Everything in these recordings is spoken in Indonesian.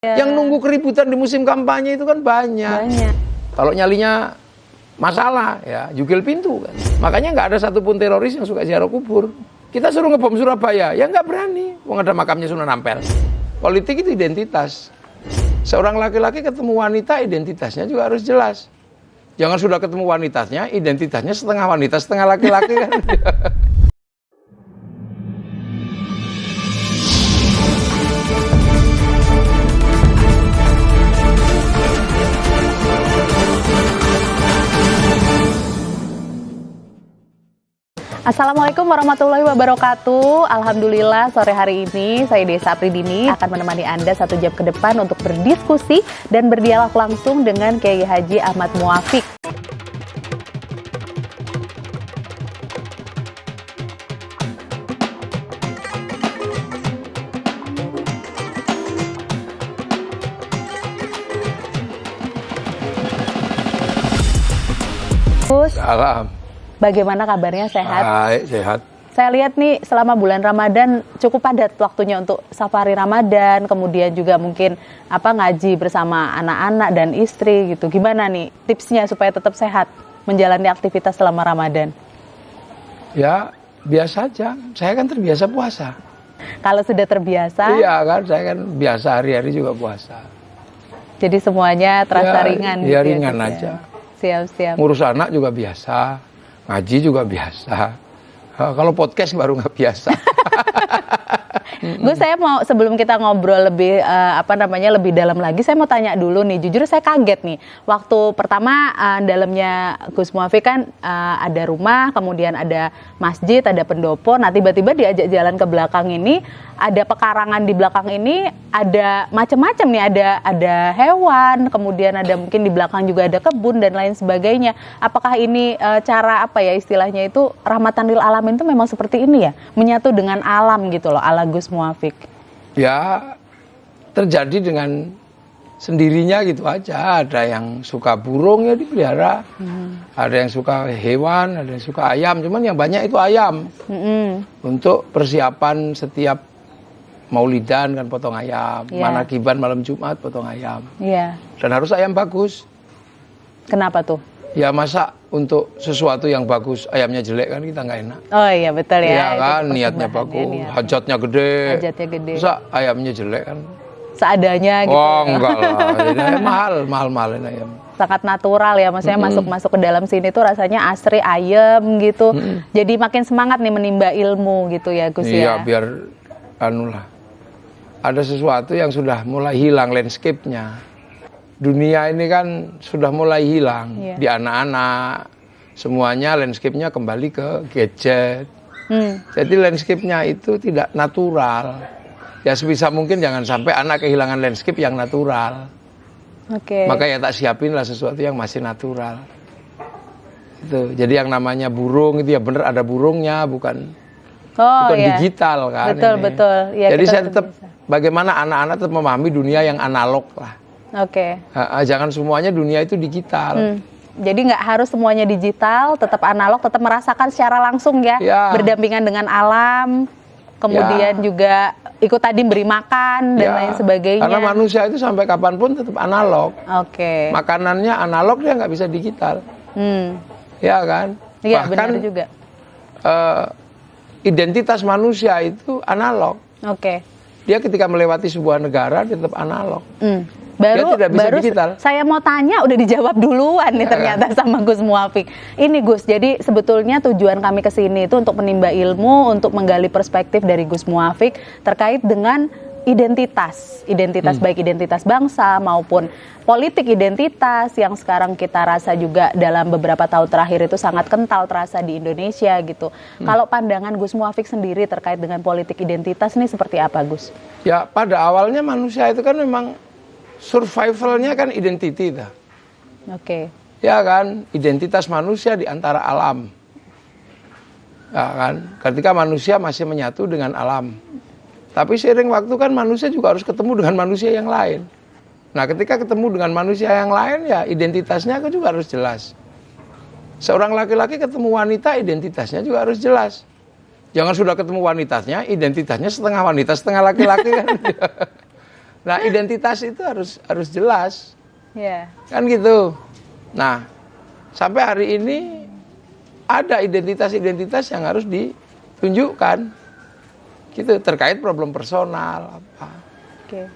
Yang nunggu keributan di musim kampanye itu kan banyak. Kalau nyalinya masalah, ya jugil pintu kan. Makanya nggak ada satupun teroris yang suka ziarah kubur. Kita suruh ngebom Surabaya, ya nggak berani. Wong ada makamnya Sunan Ampel. Politik itu identitas. Seorang laki-laki ketemu wanita, identitasnya juga harus jelas. Jangan sudah ketemu wanitanya, identitasnya setengah wanita, setengah laki-laki kan. Assalamualaikum warahmatullahi wabarakatuh. Alhamdulillah sore hari ini saya Desa Pridini akan menemani Anda 1 jam ke depan untuk berdiskusi dan berdialog langsung dengan Kiai Haji Ahmad Muafiq. Gus, Salam. bagaimana kabarnya, sehat? Baik, sehat. Saya lihat nih selama bulan Ramadan cukup padat waktunya untuk safari Ramadan, kemudian juga mungkin ngaji bersama anak-anak dan istri gitu. Gimana nih tipsnya supaya tetap sehat menjalani aktivitas selama Ramadan? Ya, biasa aja. Saya kan terbiasa puasa. Kalau sudah terbiasa? Iya kan, saya kan biasa hari-hari juga puasa. Jadi semuanya terasa ringan ya, gitu ringan ya, aja. Siap-siap. Ngurus anak juga biasa, ngaji juga biasa. Kalau podcast baru nggak biasa. Gus, saya mau sebelum kita ngobrol lebih lebih dalam lagi, saya mau tanya dulu nih. Jujur saya kaget nih. Waktu pertama dalamnya Gus Muafiq kan ada rumah, kemudian ada masjid, ada pendopo. Nah tiba-tiba diajak jalan ke belakang ini, ada pekarangan di belakang ini, ada macam-macam nih. Ada hewan, kemudian ada mungkin di belakang juga ada kebun dan lain sebagainya. Apakah ini cara istilahnya itu rahmatan lil alamin itu memang seperti ini ya, menyatu dengan alam gitu loh, ala Gus Muafiq? Ya, terjadi dengan sendirinya gitu aja. Ada yang suka burung ya dipelihara, ada yang suka hewan, ada yang suka ayam. Cuman yang banyak itu ayam. Untuk persiapan setiap maulidan kan potong ayam, manakiban malam Jumat potong ayam. Dan harus ayam bagus. Kenapa tuh? Ya masa untuk sesuatu yang bagus ayamnya jelek kan kita nggak enak. Oh iya betul ya. Iya kan, niatnya bagus, hajatnya gede. Masa ayamnya jelek kan? Seadanya gitu. Oh enggak lah, jadi mahal-mahalin ayam. Sangat natural ya, maksudnya masuk ke dalam sini tuh rasanya asri ayam gitu. Jadi makin semangat nih menimba ilmu gitu ya Gus ya. Iya, biar ada sesuatu yang sudah mulai hilang landscape-nya. Dunia ini kan sudah mulai hilang di anak-anak. Semuanya landscape-nya kembali ke gadget. Jadi landscape-nya itu tidak natural. Ya sebisa mungkin jangan sampai anak kehilangan landscape yang natural. Maka ya tak siapin lah sesuatu yang masih natural. Itu. Jadi yang namanya burung itu ya bener ada burungnya, bukan digital kan. Betul. Ya, jadi saya tetap bagaimana anak-anak tetap memahami dunia yang analog lah. Jangan semuanya dunia itu digital. Jadi nggak harus semuanya digital, tetap analog, tetap merasakan secara langsung ya. Berdampingan dengan alam, kemudian juga ikut tadi beri makan dan lain sebagainya. Karena manusia itu sampai kapanpun tetap analog. Makanannya analog, dia nggak bisa digital. Ya kan? Iya benar juga. Identitas manusia itu analog. Dia ketika melewati sebuah negara dia tetap analog. Baru digital. Saya mau tanya udah dijawab duluan nih ternyata sama Gus Muafiq. Ini Gus, jadi sebetulnya tujuan kami ke sini itu untuk menimba ilmu, untuk menggali perspektif dari Gus Muafiq terkait dengan identitas baik identitas bangsa maupun politik identitas yang sekarang kita rasa juga dalam beberapa tahun terakhir itu sangat kental terasa di Indonesia gitu. Kalau pandangan Gus Muafiq sendiri terkait dengan politik identitas ini seperti apa, Gus? Ya pada awalnya manusia itu kan memang survivalnya kan identity dah. Ya kan, identitas manusia di antara alam. Ya kan, ketika manusia masih menyatu dengan alam. Tapi seiring waktu kan manusia juga harus ketemu dengan manusia yang lain. Nah, ketika ketemu dengan manusia yang lain ya identitasnya juga harus jelas. Seorang laki-laki ketemu wanita identitasnya juga harus jelas. Jangan sudah ketemu wanitanya, identitasnya setengah wanita, setengah laki-laki kan. Nah, identitas itu harus jelas. Yeah. Kan gitu. Nah, sampai hari ini ada identitas-identitas yang harus ditunjukkan. Gitu, terkait problem personal apa. Okay.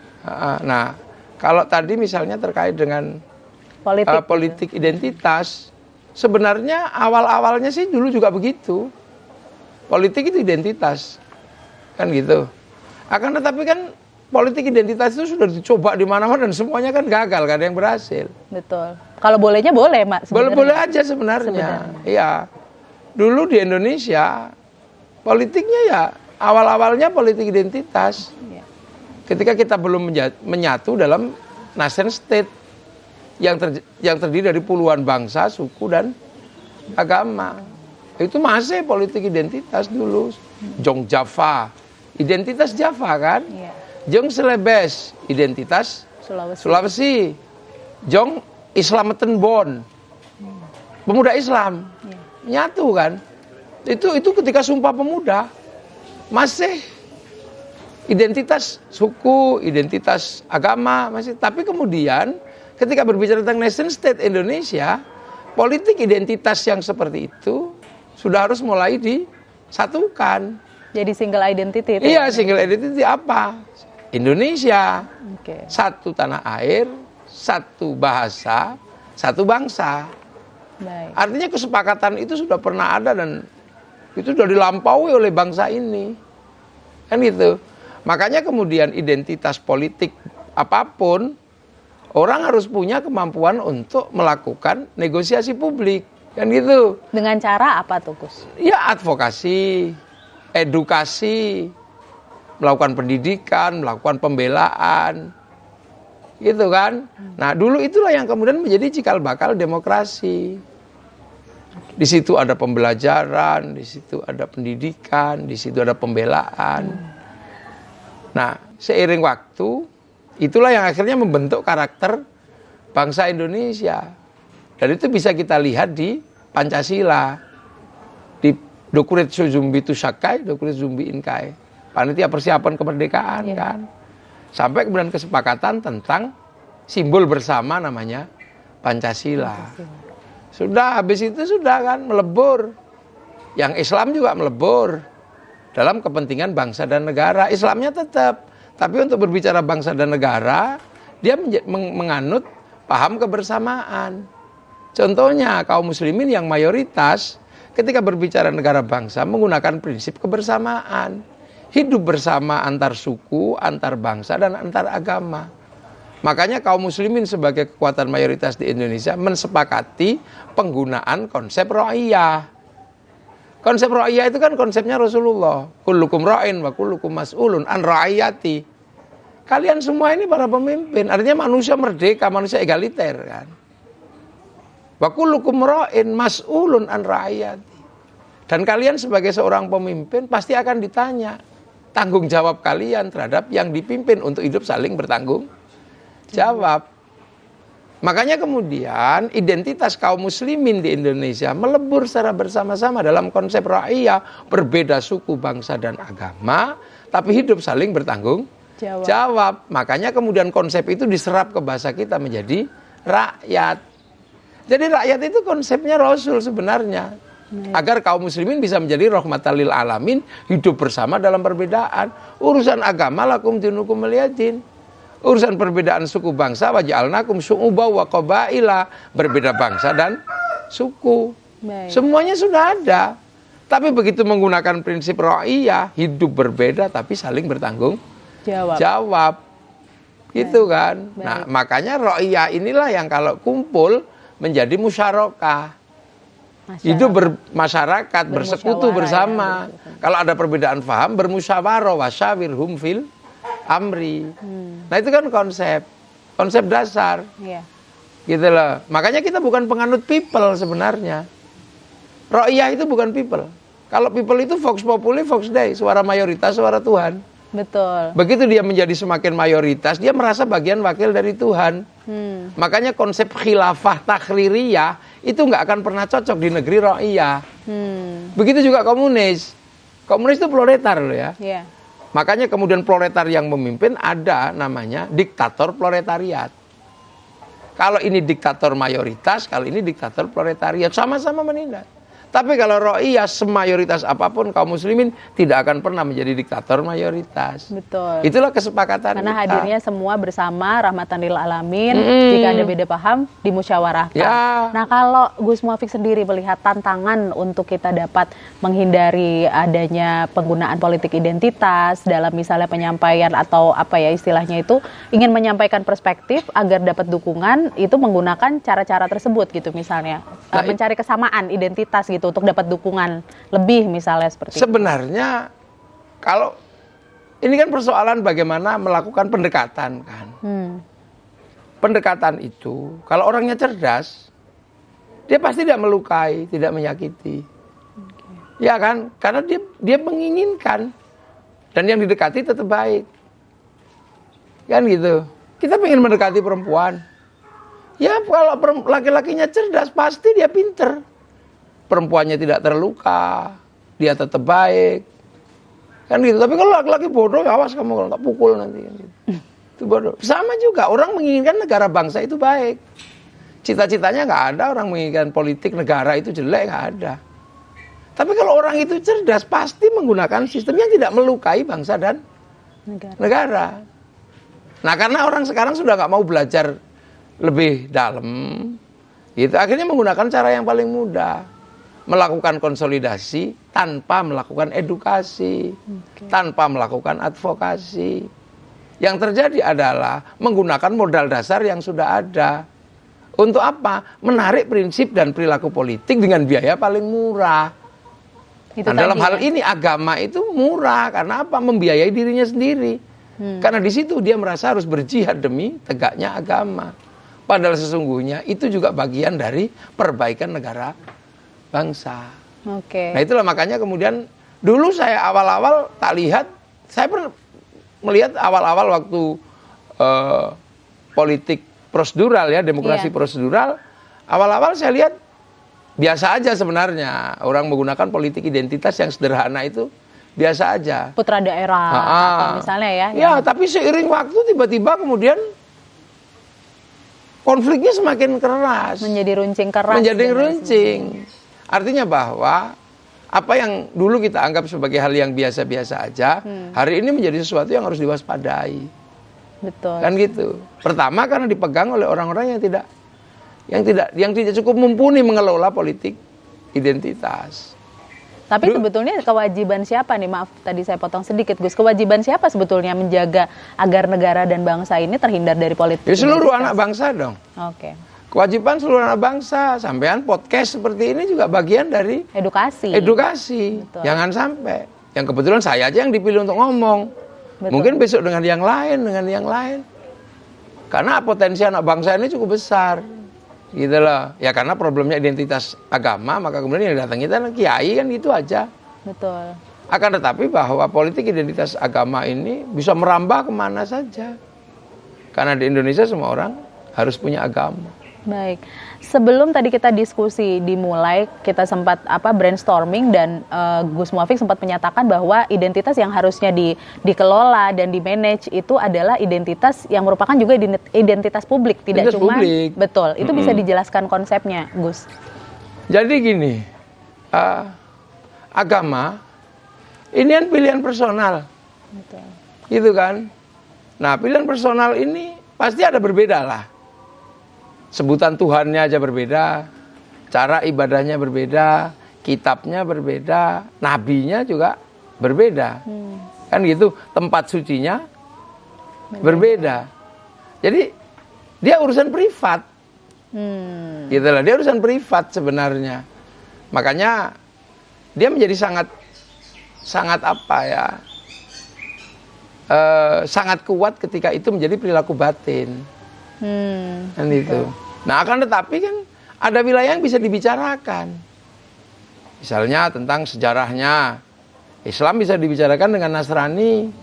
Nah, kalau tadi misalnya terkait dengan politik identitas, sebenarnya awal-awalnya sih dulu juga begitu. Politik itu identitas. Kan gitu. Akan tetapi kan politik identitas itu sudah dicoba di mana-mana dan semuanya kan gagal, gak ada yang berhasil. Betul. Kalau bolehnya boleh, Mak. Boleh aja sebenarnya. Iya. Dulu di Indonesia politiknya ya awal-awalnya politik identitas. Ya. Ketika kita belum menyatu dalam nation state yang terdiri dari puluhan bangsa, suku dan agama. Itu masih politik identitas dulu. Jong Java, identitas Java kan? Ya. Jong Celebes, identitas Sulawesi. Jong Islameten Bon, pemuda Islam, nyatu kan? Itu ketika Sumpah Pemuda masih identitas suku, identitas agama masih. Tapi kemudian ketika berbicara tentang nation state Indonesia, politik identitas yang seperti itu sudah harus mulai disatukan. Jadi single identity. Iya, single identity apa? Indonesia, satu tanah air, satu bahasa, satu bangsa. Baik. Artinya kesepakatan itu sudah pernah ada dan itu sudah dilampaui oleh bangsa ini. Kan gitu. Makanya kemudian identitas politik apapun, orang harus punya kemampuan untuk melakukan negosiasi publik. Kan gitu. Dengan cara apa tuh, Gus? Ya advokasi, edukasi, melakukan pendidikan, melakukan pembelaan, gitu kan. Nah dulu itulah yang kemudian menjadi cikal bakal demokrasi. Di situ ada pembelajaran, di situ ada pendidikan, di situ ada pembelaan. Nah seiring waktu, itulah yang akhirnya membentuk karakter bangsa Indonesia. Dan itu bisa kita lihat di Pancasila, di Dokurit Suzumbi Tusakai, Dokurit Zumbi Inkai. Panitia persiapan kemerdekaan kan. Sampai kemudian kesepakatan tentang simbol bersama namanya Pancasila. Sudah habis itu sudah kan melebur. Yang Islam juga melebur dalam kepentingan bangsa dan negara. Islamnya tetap, tapi untuk berbicara bangsa dan negara, dia menganut paham kebersamaan. Contohnya kaum muslimin yang mayoritas ketika berbicara negara bangsa menggunakan prinsip kebersamaan. Hidup bersama antar suku, antar bangsa, dan antar agama. Makanya kaum muslimin sebagai kekuatan mayoritas di Indonesia mensepakati penggunaan konsep ra'iyah. Konsep ra'iyah itu kan konsepnya Rasulullah. Kullukum ra'in wa kullukum mas'ulun an ra'iyati. Kalian semua ini para pemimpin. Artinya manusia merdeka, manusia egaliter kan. Wa kullukum ra'in mas'ulun an ra'iyati. Dan kalian sebagai seorang pemimpin pasti akan ditanya tanggung jawab kalian terhadap yang dipimpin untuk hidup saling bertanggung jawab. Makanya kemudian identitas kaum muslimin di Indonesia melebur secara bersama-sama dalam konsep ra'iyah, berbeda suku, bangsa, dan agama, tapi hidup saling bertanggung jawab. Makanya kemudian konsep itu diserap ke bahasa kita menjadi rakyat. Jadi rakyat itu konsepnya Rasul sebenarnya. Agar kaum muslimin bisa menjadi rahmatan lil alamin, hidup bersama dalam perbedaan. Urusan agama lakum dinukum waliyadin. Urusan perbedaan suku bangsa waja'alnakum syu'uban wa qabaila, berbeda bangsa dan suku. Baik. Semuanya sudah ada. Tapi begitu menggunakan prinsip ra'iyah, hidup berbeda tapi saling bertanggung jawab. Gitu kan. Baik. Nah, makanya ra'iyah inilah yang kalau kumpul menjadi musyarakah. Hidup bermasyarakat, bersekutu bersama. Kalau ada perbedaan paham, bermusyawarah, wasyawirhum fil amri. Nah itu kan konsep dasar. Gitu loh. Makanya kita bukan penganut people sebenarnya. Ra'iyah itu bukan people. Kalau people itu vox populi, vox dei, suara mayoritas, suara Tuhan. Betul. Begitu dia menjadi semakin mayoritas, dia merasa bagian wakil dari Tuhan. Makanya konsep khilafah takhririyah itu nggak akan pernah cocok di negeri ra'iyah. Begitu juga komunis. Komunis itu proletar loh ya. Makanya kemudian proletar yang memimpin ada namanya diktator proletariat. Kalau ini diktator mayoritas, kalau ini diktator proletariat, sama-sama menindas. Tapi kalau ro'iyah semayoritas apapun kaum muslimin tidak akan pernah menjadi diktator mayoritas. Betul. Itulah kesepakatan karena kita. hadirnya semua bersama rahmatan lil alamin. Jika ada beda paham dimusyawarahkan. Ya. Nah, kalau Gus Muafik sendiri melihat tantangan untuk kita dapat menghindari adanya penggunaan politik identitas dalam misalnya penyampaian atau apa ya istilahnya itu ingin menyampaikan perspektif agar dapat dukungan, itu menggunakan cara-cara tersebut gitu misalnya. Mencari kesamaan identitas gitu untuk dapat dukungan lebih misalnya seperti itu. Sebenarnya kalau ini kan persoalan bagaimana melakukan pendekatan kan. Pendekatan itu kalau orangnya cerdas, dia pasti tidak melukai, tidak menyakiti. Ya kan? Karena dia menginginkan dan yang didekati tetap baik. Kan gitu. Kita ingin mendekati perempuan. Ya kalau laki-lakinya cerdas pasti dia pinter. Perempuannya tidak terluka, dia tetap baik, kan gitu. Tapi kalau laki-laki bodoh, awas kamu kalau tak pukul nanti. Kan gitu. Itu bodoh. Sama juga orang menginginkan negara bangsa itu baik. Cita-citanya nggak ada orang menginginkan politik negara itu jelek, nggak ada. Tapi kalau orang itu cerdas, pasti menggunakan sistem yang tidak melukai bangsa dan negara. Nah karena orang sekarang sudah nggak mau belajar lebih dalam, gitu. Akhirnya menggunakan cara yang paling mudah. Melakukan konsolidasi tanpa melakukan edukasi, tanpa melakukan advokasi. Yang terjadi adalah menggunakan modal dasar yang sudah ada. Untuk apa? Menarik prinsip dan perilaku politik dengan biaya paling murah. Nah, dalam hal ini agama itu murah. Karena apa? Membiayai dirinya sendiri. Karena di situ dia merasa harus berjihad demi tegaknya agama. Padahal sesungguhnya itu juga bagian dari perbaikan negara bangsa. Nah itulah makanya kemudian dulu saya awal-awal tak lihat, saya pernah melihat awal-awal waktu politik prosedural ya, demokrasi prosedural, awal-awal saya lihat biasa aja sebenarnya. Orang menggunakan politik identitas yang sederhana itu biasa aja. Putra daerah atau misalnya ya. Ya, tapi seiring waktu tiba-tiba kemudian konfliknya semakin keras. Menjadi runcing keras. Menjadi runcing. Artinya bahwa apa yang dulu kita anggap sebagai hal yang biasa-biasa aja, hari ini menjadi sesuatu yang harus diwaspadai. Betul. Kan gitu. Pertama karena dipegang oleh orang-orang yang tidak cukup mumpuni mengelola politik identitas. Tapi sebetulnya kewajiban siapa nih? Maaf tadi saya potong sedikit Gus. Kewajiban siapa sebetulnya menjaga agar negara dan bangsa ini terhindar dari politik? Seluruh anak bangsa dong. Oke. Kewajiban seluruh anak bangsa, sampean podcast seperti ini juga bagian dari edukasi. Betul. Jangan sampai. Yang kebetulan saya aja yang dipilih untuk ngomong. Betul. Mungkin besok dengan yang lain. Karena potensi anak bangsa ini cukup besar. Gitu loh. Ya karena problemnya identitas agama, maka kemudian yang datang kita kiai kan gitu aja. Betul. Akan tetapi bahwa politik identitas agama ini bisa merambah kemana saja. Karena di Indonesia semua orang harus punya agama. Baik, sebelum tadi kita diskusi dimulai, kita sempat brainstorming dan Gus Muafik sempat menyatakan bahwa identitas yang harusnya dikelola dan di-manage itu adalah identitas yang merupakan juga identitas publik, tidak identitas cuma publik. Betul. Itu bisa dijelaskan konsepnya, Gus. Jadi gini, agama ini kan pilihan personal, Betul. Gitu kan? Nah, pilihan personal ini pasti ada berbeda lah. Sebutan Tuhannya aja berbeda, cara ibadahnya berbeda, kitabnya berbeda, nabinya juga berbeda. Kan gitu, tempat sucinya berbeda. Jadi dia urusan privat. Gitu lah, dia urusan privat sebenarnya. Makanya dia menjadi sangat sangat kuat ketika itu menjadi perilaku batin. Kan itu. Nah akan tetapi kan ada wilayah yang bisa dibicarakan. Misalnya tentang sejarahnya. Islam bisa dibicarakan dengan Nasrani.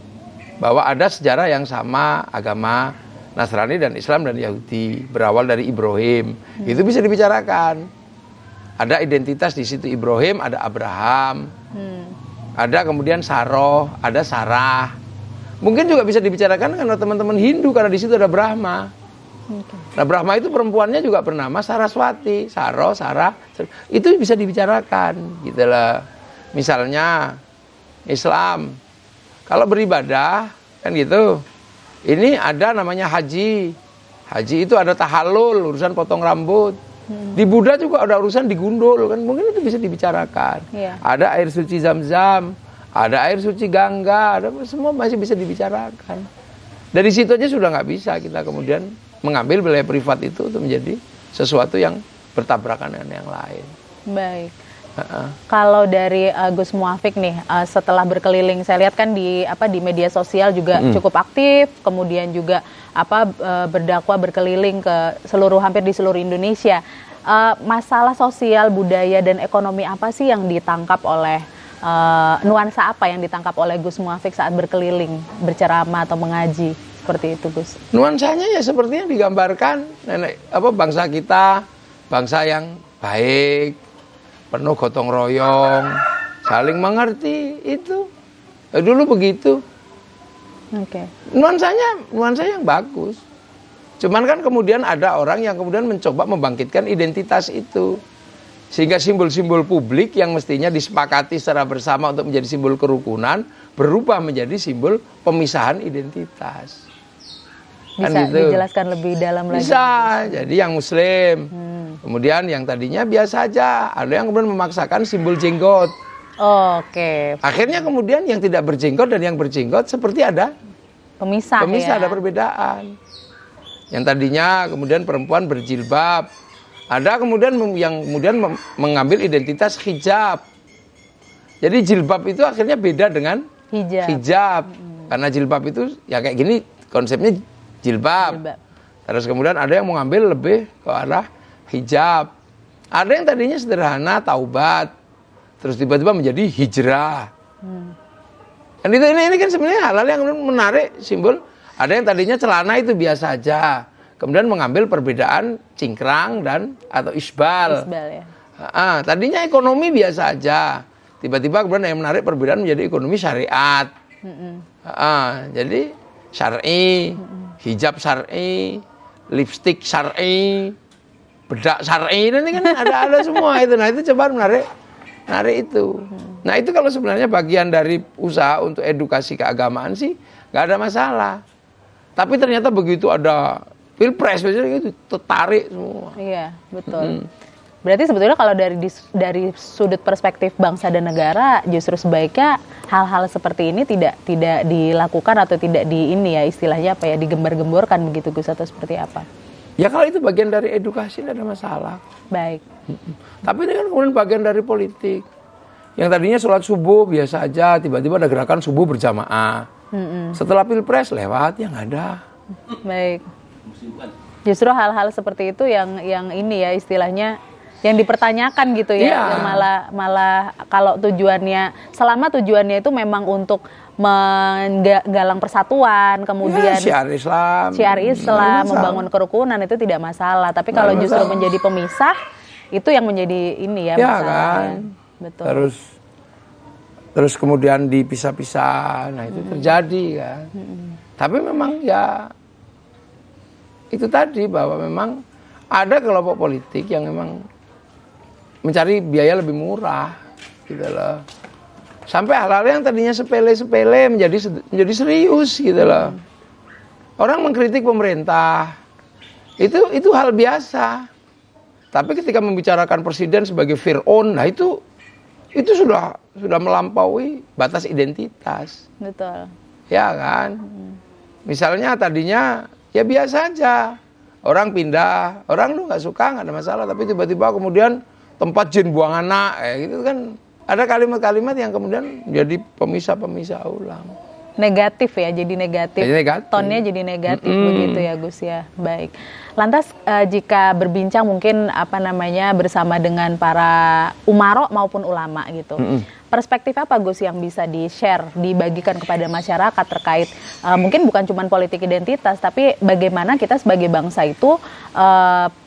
Bahwa ada sejarah yang sama agama Nasrani dan Islam dan Yahudi. Berawal dari Ibrahim. Itu bisa dibicarakan. Ada identitas di situ Ibrahim, ada Abraham. Ada kemudian Saroh, ada Sarah. Mungkin juga bisa dibicarakan karena teman-teman Hindu karena di situ ada Brahma. Nah, Brahma itu perempuannya juga bernama Saraswati, Sarah. Itu bisa dibicarakan gitu lah. Misalnya Islam kalau beribadah kan gitu. Ini ada namanya haji. Haji itu ada tahallul, urusan potong rambut. Di Buddha juga ada urusan digundul kan, mungkin itu bisa dibicarakan. Ada air suci Zam-Zam, ada air suci Gangga, ada semua masih bisa dibicarakan. Dari situ aja sudah nggak bisa kita kemudian mengambil wilayah privat itu untuk menjadi sesuatu yang bertabrakan dengan yang lain. Baik. Kalau dari Gus Muafiq nih, setelah berkeliling, saya lihat kan di media sosial juga cukup aktif, kemudian juga berdakwah berkeliling ke hampir di seluruh Indonesia. Masalah sosial, budaya dan ekonomi apa sih yang ditangkap oleh nuansa apa yang ditangkap oleh Gus Muafiq saat berkeliling, berceramah atau mengaji seperti itu, Gus? Nuansanya ya seperti yang digambarkan bangsa kita, bangsa yang baik, penuh gotong royong, saling mengerti itu. Dulu begitu. Oke. Nuansa yang bagus. Cuman kan kemudian ada orang yang kemudian mencoba membangkitkan identitas itu. Sehingga simbol-simbol publik yang mestinya disepakati secara bersama untuk menjadi simbol kerukunan berubah menjadi simbol pemisahan identitas. Bisa kan gitu. Dijelaskan lebih dalam lagi? Bisa. Jadi yang Muslim. Kemudian yang tadinya biasa aja, ada yang kemudian memaksakan simbol jenggot. Oke. Akhirnya kemudian yang tidak berjenggot dan yang berjenggot seperti ada pemisah ya? Ada perbedaan. Yang tadinya kemudian perempuan berjilbab, ada kemudian yang kemudian mengambil identitas hijab. Jadi jilbab itu akhirnya beda dengan hijab. Karena jilbab itu ya kayak gini konsepnya jilbab. Terus kemudian ada yang mengambil lebih ke arah hijab. Ada yang tadinya sederhana, taubat, terus tiba-tiba menjadi hijrah. Dan ini kan sebenarnya hal-hal yang menarik, simbol. Ada yang tadinya celana itu biasa aja, kemudian mengambil perbedaan cingkrang dan atau isbal. Ya. Tadinya ekonomi biasa aja, tiba-tiba kemudian yang menarik perbedaan menjadi ekonomi syariat. Jadi syar'i, hijab syar'i, lipstik syar'i, bedak syar'i, ini kan ada semua itu. Nah itu coba menarik itu. Nah itu kalau sebenarnya bagian dari usaha untuk edukasi keagamaan sih nggak ada masalah. Tapi ternyata begitu ada pilpres biasanya itu tertarik semua. Iya betul. Berarti sebetulnya kalau dari sudut perspektif bangsa dan negara justru sebaiknya hal-hal seperti ini tidak dilakukan atau tidak istilahnya digembar-gemborkan begitu Gus, atau seperti apa? Ya kalau itu bagian dari edukasi tidak ada masalah. Baik. Tapi ini kan kemudian bagian dari politik. Yang tadinya sholat subuh biasa aja, tiba-tiba ada gerakan subuh berjamaah. Setelah pilpres lewat yang ada. Baik. Justru hal-hal seperti itu yang istilahnya yang dipertanyakan gitu ya. Yang malah kalau selama tujuannya itu memang untuk menggalang persatuan, kemudian syiar Islam, membangun kerukunan, itu tidak masalah. Tapi kalau justru menjadi pemisah, itu yang menjadi masalah. Kan? Betul. Terus kemudian dipisah-pisah, nah itu terjadi kan. Tapi memang ya itu tadi bahwa memang ada kelompok politik yang memang mencari biaya lebih murah, gitu loh. Sampai hal-hal yang tadinya sepele-sepele menjadi serius, gitu loh. Orang mengkritik pemerintah itu hal biasa. Tapi ketika membicarakan presiden sebagai Fir'aun, nah itu sudah melampaui batas identitas. Betul. Ya kan? Misalnya tadinya ya biasa aja. Orang pindah, orang lu nggak suka, nggak ada masalah. Tapi tiba-tiba kemudian tempat jin buang anak, gitu kan. Ada kalimat-kalimat yang kemudian menjadi pemisah-pemisah ulang. Negatif ya, jadi negatif. Tonnya jadi negatif begitu ya Gus ya. Baik. Lantas jika berbincang mungkin bersama dengan para umaro maupun ulama gitu. Perspektif apa Gus yang bisa di-share, dibagikan kepada masyarakat terkait mungkin bukan cuma politik identitas, tapi bagaimana kita sebagai bangsa itu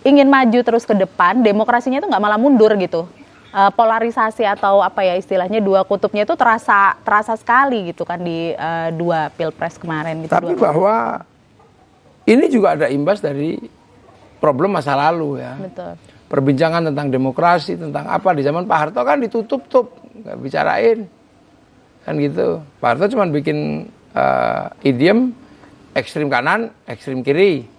ingin maju terus ke depan, demokrasinya itu nggak malah mundur gitu. polarisasi atau apa ya istilahnya dua kutubnya itu terasa sekali gitu kan di dua pilpres kemarin. Gitu, tapi bahwa ini juga ada imbas dari problem masa lalu ya. Betul. Perbincangan tentang demokrasi, tentang apa di zaman Pak Harto kan ditutup, nggak bicarain, kan gitu. Pak Harto cuma bikin idiom ekstrim kanan, ekstrim kiri.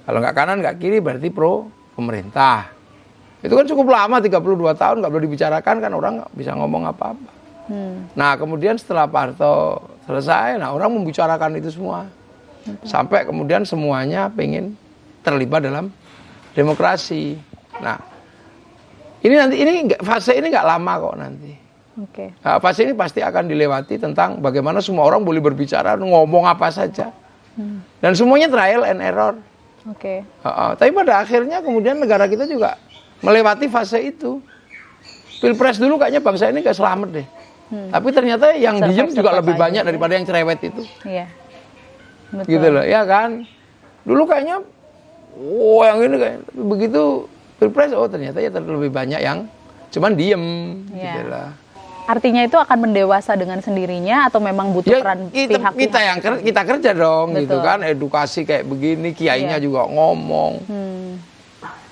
Kalau nggak kanan, nggak kiri berarti pro pemerintah. Itu kan cukup lama, 32 tahun nggak boleh dibicarakan kan orang nggak bisa ngomong apa-apa. Nah kemudian setelah Pak Harto selesai, nah orang membicarakan itu semua. Sampai kemudian semuanya pengen terlibat dalam demokrasi. Nah, fase ini nggak lama kok nanti. Oke. Nah, fase ini pasti akan dilewati tentang bagaimana semua orang boleh berbicara, ngomong apa saja, dan semuanya trial and error. Oke. Tapi pada akhirnya kemudian negara kita juga melewati fase itu. Pilpres dulu kayaknya bangsa ini nggak selamat deh. Tapi ternyata yang diem juga lebih banyak daripada yang cerewet itu. Iya. Betul. Gitu loh, ya kan? Dulu kayaknya, yang ini kayak begitu. Pilpres, ternyata ya lebih banyak yang cuman diem, gitu lah. Artinya itu akan mendewasa dengan sendirinya atau memang butuh peran pihak-pihak? Kita kerja dong, betul. Gitu kan, edukasi kayak begini, kiainya juga ngomong,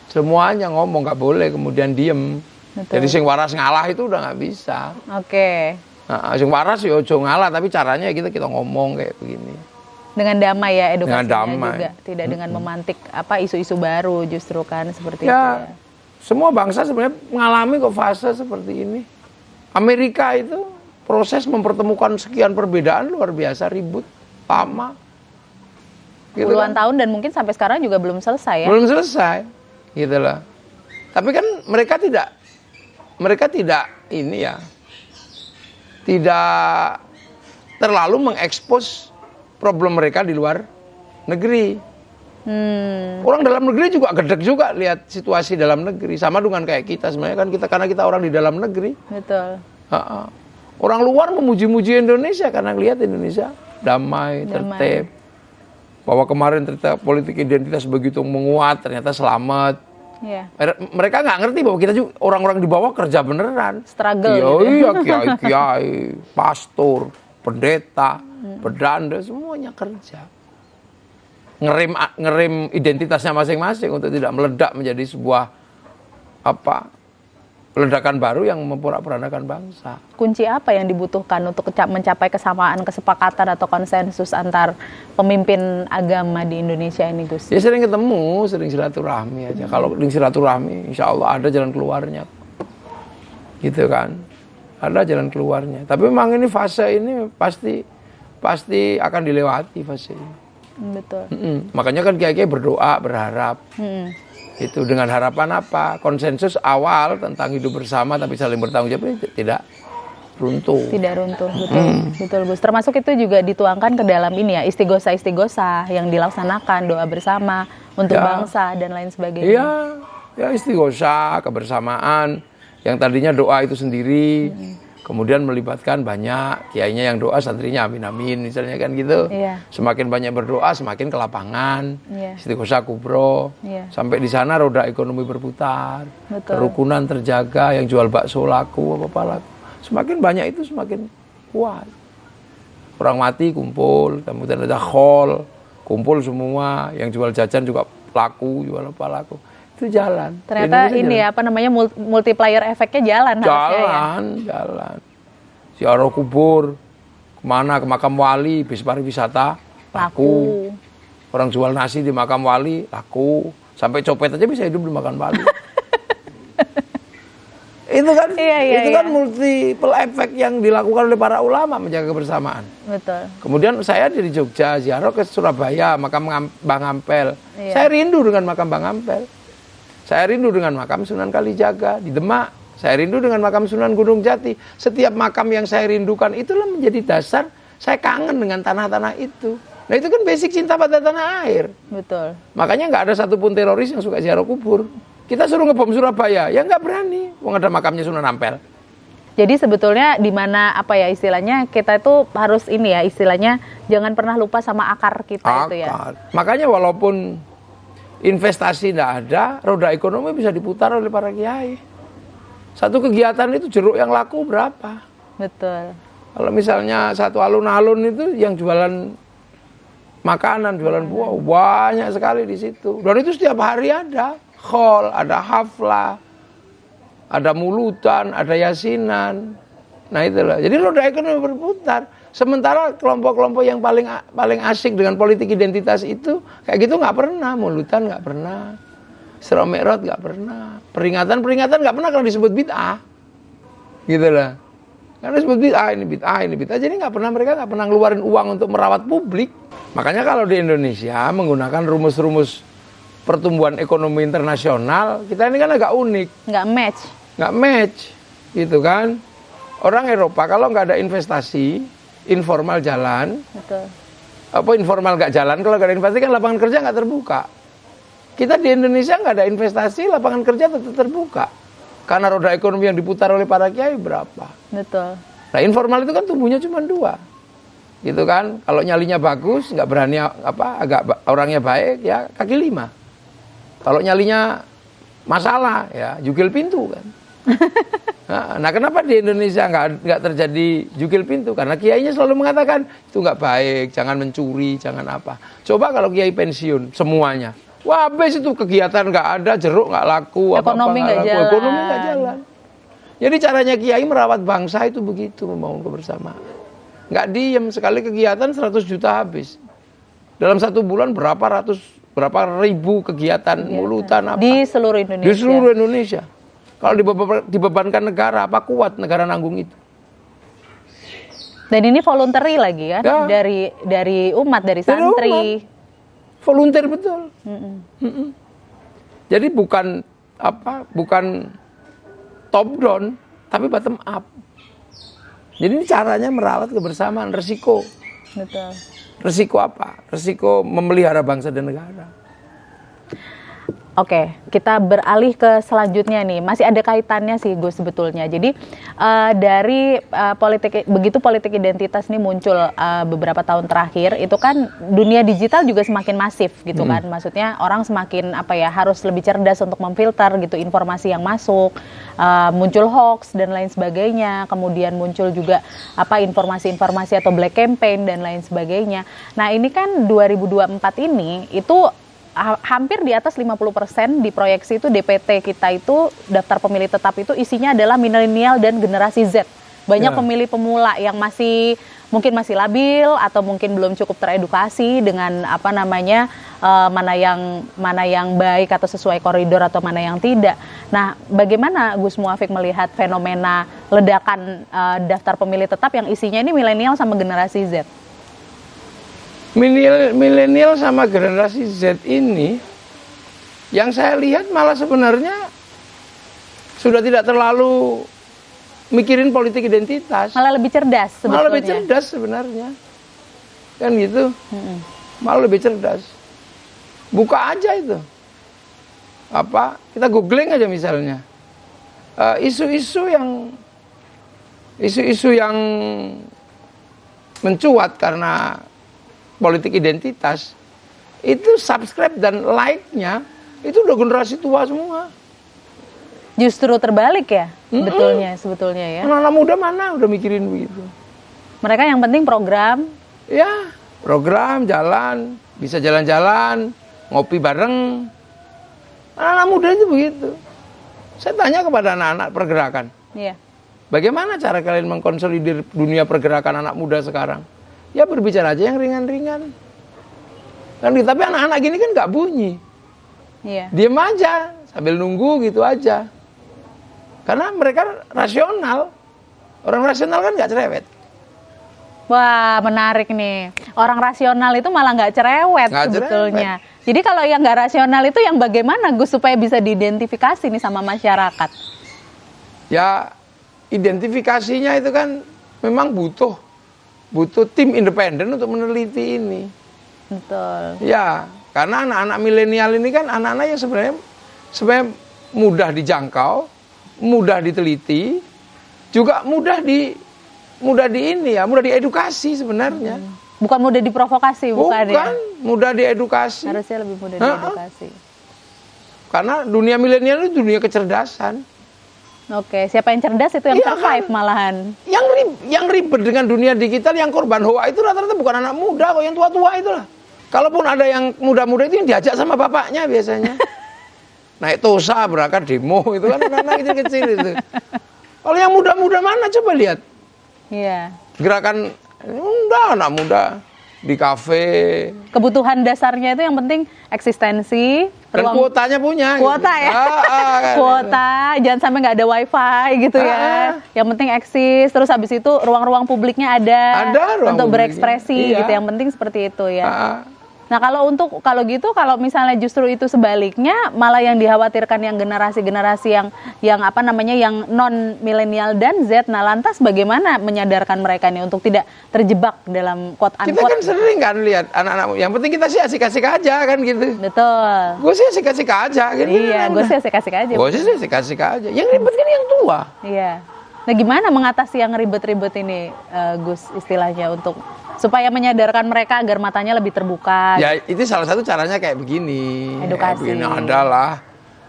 semuanya ngomong, nggak boleh kemudian diem. Betul. Jadi sing waras ngalah itu udah nggak bisa. Oke. Nah, sing waras ya ojo ngalah, tapi caranya kita ngomong kayak begini. Dengan damai ya edukasinya damai. juga, tidak dengan memantik isu-isu baru justru kan seperti ya, itu ya. Semua bangsa sebenarnya mengalami kok fase seperti ini. Amerika itu proses mempertemukan sekian perbedaan luar biasa, ribut, lama. Gitu puluhan tahun dan mungkin sampai sekarang juga belum selesai ya. Belum selesai, gitu lah. Tapi kan mereka tidak ini ya, tidak terlalu mengekspos problem mereka di luar negeri. Orang dalam negeri juga gedek juga lihat situasi dalam negeri. Sama dengan kayak kita sebenarnya kan karena kita orang di dalam negeri. Betul. Orang luar memuji-muji Indonesia karena lihat Indonesia damai, tertib. Bahwa kemarin ternyata politik identitas begitu menguat, ternyata selamat. Yeah. Mereka nggak ngerti bahwa kita juga orang-orang di bawah kerja beneran. Struggle gitu. Iya, kiai, pastor, pendeta, pedanda, semuanya kerja. Ngerem identitasnya masing-masing untuk tidak meledak menjadi sebuah ledakan baru yang memporak-porandakan bangsa. Kunci apa yang dibutuhkan untuk mencapai kesamaan, kesepakatan atau konsensus antar pemimpin agama di Indonesia ini, Gus? Ya sering ketemu, sering silaturahmi aja. Kalau silaturahmi, insya Allah ada jalan keluarnya. Gitu kan. Ada jalan keluarnya. Tapi memang ini fase ini pasti akan dilewati fase ini. Betul. Makanya kan kiai-kiai berdoa, berharap. Itu dengan harapan apa? Konsensus awal tentang hidup bersama tapi saling bertanggung jawab tidak runtuh. Tidak runtuh, betul. Betul, Gus. Termasuk itu juga dituangkan ke dalam ini ya, istighosa yang dilaksanakan, doa bersama untuk bangsa dan lain sebagainya. Ya istighosa, kebersamaan. Yang tadinya doa itu sendiri, kemudian melibatkan banyak kiainya yang doa, santrinya amin amin misalnya kan gitu. Semakin banyak berdoa, semakin ke lapangan. Istighosa kubro. Sampai di sana roda ekonomi berputar. Betul. Kerukunan terjaga, yang jual bakso laku, apa laku. Semakin banyak itu semakin kuat. Orang mati kumpul, kemudian ada khol, kumpul semua, yang jual jajan juga laku, jual apa laku. Itu jalan. Ternyata ini jalan. Multiplier efeknya jalan. Jalan. Ziarah kubur, kemana, ke makam wali, bis pariwisata, laku. Orang jual nasi di makam wali, laku. Sampai copet aja bisa hidup di makam wali. Itu kan, kan multiple efek yang dilakukan oleh para ulama menjaga kebersamaan. Betul. Kemudian saya dari Jogja, ziarah ke Surabaya, makam Bang Ampel. Saya rindu dengan makam Bang Ampel. Saya rindu dengan makam Sunan Kalijaga di Demak. Saya rindu dengan makam Sunan Gunung Jati. Setiap makam yang saya rindukan itulah menjadi dasar saya kangen dengan tanah-tanah itu. Nah itu kan basic cinta pada tanah air. Betul. Makanya nggak ada satupun teroris yang suka ziarah kubur. Kita suruh ngebom Surabaya, ya nggak berani. Wong ada makamnya Sunan Ampel. Jadi sebetulnya di mana istilahnya kita itu harus istilahnya jangan pernah lupa sama akar kita itu ya. Makanya walaupun investasi tidak ada, roda ekonomi bisa diputar oleh para kiai. Satu kegiatan itu jeruk yang laku berapa? Betul. Kalau misalnya satu alun-alun itu yang jualan makanan, jualan buah, banyak sekali di situ. Dan itu setiap hari ada khol, ada haflah, ada mulutan, ada yasinan. Nah itulah. Jadi roda ekonomi berputar. Sementara kelompok-kelompok yang paling asik dengan politik identitas itu kayak gitu nggak pernah, mulutan nggak pernah, Isra Mi'raj nggak pernah, peringatan nggak pernah kalau disebut bid'ah, gitu lah. Karena disebut ini bid'ah, jadi mereka nggak pernah ngeluarin uang untuk merawat publik. Makanya kalau di Indonesia menggunakan rumus-rumus pertumbuhan ekonomi internasional, kita ini kan agak unik. Nggak match, gitu kan. Orang Eropa kalau nggak ada investasi, informal jalan. Betul. Apa informal nggak jalan, kalau nggak ada investasi kan lapangan kerja nggak terbuka. Kita di Indonesia nggak ada investasi, lapangan kerja tetap terbuka. Karena roda ekonomi yang diputar oleh para kiai berapa. Betul. Nah informal itu kan tumbuhnya cuma 2. Gitu kan, kalau nyalinya bagus, nggak berani orangnya baik, ya kaki 5. Kalau nyalinya masalah, ya jugil pintu kan. Nah kenapa di Indonesia nggak terjadi jugil pintu? Karena kiainya selalu mengatakan itu nggak baik, jangan mencuri, jangan apa. Coba kalau kiai pensiun semuanya, wah habis itu kegiatan nggak ada, jeruk nggak laku, ekonomi nggak jalan. Jadi caranya kiai merawat bangsa itu begitu, membangun kebersamaan. Nggak diem, sekali kegiatan 100 juta habis. Dalam 1 bulan berapa ribu kegiatan mulutan apa? Di seluruh Indonesia. Kalau dibebankan negara, apa kuat negara nanggung itu? Dan ini voluntary lagi kan? Ya. Dari umat, dari santri. Volunteer betul. Jadi bukan top down, tapi bottom up. Jadi ini caranya merawat kebersamaan, resiko. Betul. Resiko apa? Resiko memelihara bangsa dan negara. Oke, kita beralih ke selanjutnya nih. Masih ada kaitannya sih Gus sebetulnya. Jadi dari politik identitas ini muncul beberapa tahun terakhir, itu kan dunia digital juga semakin masif gitu kan. Maksudnya orang semakin harus lebih cerdas untuk memfilter gitu informasi yang masuk. Muncul hoax dan lain sebagainya. Kemudian muncul juga informasi-informasi atau black campaign dan lain sebagainya. Nah, ini kan 2024 ini itu hampir di atas 50% diproyeksi itu DPT kita itu daftar pemilih tetap itu isinya adalah milenial dan generasi Z. Banyak pemilih pemula yang mungkin masih labil atau mungkin belum cukup teredukasi dengan mana yang baik atau sesuai koridor atau mana yang tidak. Nah, bagaimana Gus Muafiq melihat fenomena ledakan daftar pemilih tetap yang isinya ini milenial sama generasi Z? Milenial sama generasi Z ini yang saya lihat malah sebenarnya sudah tidak terlalu mikirin politik identitas. Malah lebih cerdas sebetulnya. Malah lebih cerdas sebenarnya. Kan gitu. Malah lebih cerdas. Buka aja itu. Kita googling aja misalnya. Isu-isu yang mencuat karena politik identitas itu subscribe dan like-nya itu udah generasi tua semua. Justru terbalik ya, sebetulnya ya. Anak-anak muda mana udah mikirin begitu. Mereka yang penting program. Ya, program, jalan, bisa jalan-jalan, ngopi bareng. Anak-anak muda itu begitu. Saya tanya kepada anak-anak pergerakan. Iya. Bagaimana cara kalian mengkonsolidir dunia pergerakan anak muda sekarang? Ya berbicara aja yang ringan-ringan. Tapi anak-anak gini kan nggak bunyi. Iya. Diem aja sambil nunggu gitu aja. Karena mereka rasional. Orang rasional kan nggak cerewet. Wah, menarik nih. Orang rasional itu malah nggak cerewet sebetulnya. Jadi kalau yang nggak rasional itu yang bagaimana Gus supaya bisa diidentifikasi nih sama masyarakat? Ya, identifikasinya itu kan memang butuh tim independen untuk meneliti ini. Betul. Ya, karena anak-anak milenial ini kan anak-anak yang sebenarnya mudah dijangkau, mudah diteliti, juga mudah diedukasi sebenarnya. Bukan mudah diprovokasi, bukan ya? Mudah diedukasi. Harusnya lebih mudah diedukasi. Karena dunia milenial itu dunia kecerdasan. Oke, siapa yang cerdas itu yang Iya survive kan? malahan. Yang ribet dengan dunia digital, yang korban hoa itu rata-rata bukan anak muda kok, yang tua-tua itulah. Kalaupun ada yang muda-muda itu yang diajak sama bapaknya biasanya. Naik tosa berangkat demo itu kan anak-anak kecil-kecil itu. Kalau yang muda-muda mana coba lihat. Iya. Gerakan enggak anak muda di kafe. Kebutuhan dasarnya itu yang penting eksistensi, Dan kuotanya punya. kuota gitu. ya. Kuota, jangan sampai nggak ada wifi gitu ya. Yang penting eksis, terus habis itu ruang-ruang publiknya ada ruang untuk publiknya. berekspresi Iya. gitu. Yang penting seperti itu ya. Nah kalau gitu kalau misalnya justru itu sebaliknya malah yang dikhawatirkan yang generasi-generasi yang apa namanya yang non milenial dan Z, nah lantas bagaimana menyadarkan mereka nih untuk tidak terjebak dalam quote Kita unquote. kan sering kan lihat anak-anak, yang penting kita sih asik-asik aja kan gitu. Betul. Gue sih asik-asik aja gitu. Iya, gue sih asik-asik aja. Gue sih asik-asik aja. Yang ribet kan yang tua. Iya. Nah gimana mengatasi yang ribet-ribet ini, Gus, istilahnya untuk supaya menyadarkan mereka agar matanya lebih terbuka. Ya itu salah satu caranya kayak begini. Edukasi. Kayak begini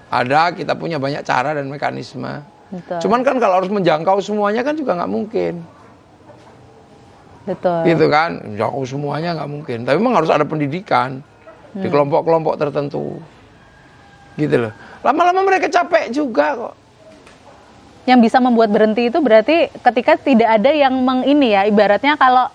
ada kita punya banyak cara dan mekanisme. Betul. Cuman kan kalau harus menjangkau semuanya kan juga nggak mungkin. Betul. Gitu kan, menjangkau semuanya nggak mungkin. Tapi memang harus ada pendidikan di kelompok-kelompok tertentu. Gitu loh. Lama-lama mereka capek juga kok. Yang bisa membuat berhenti itu berarti ketika tidak ada yang ya, ibaratnya kalau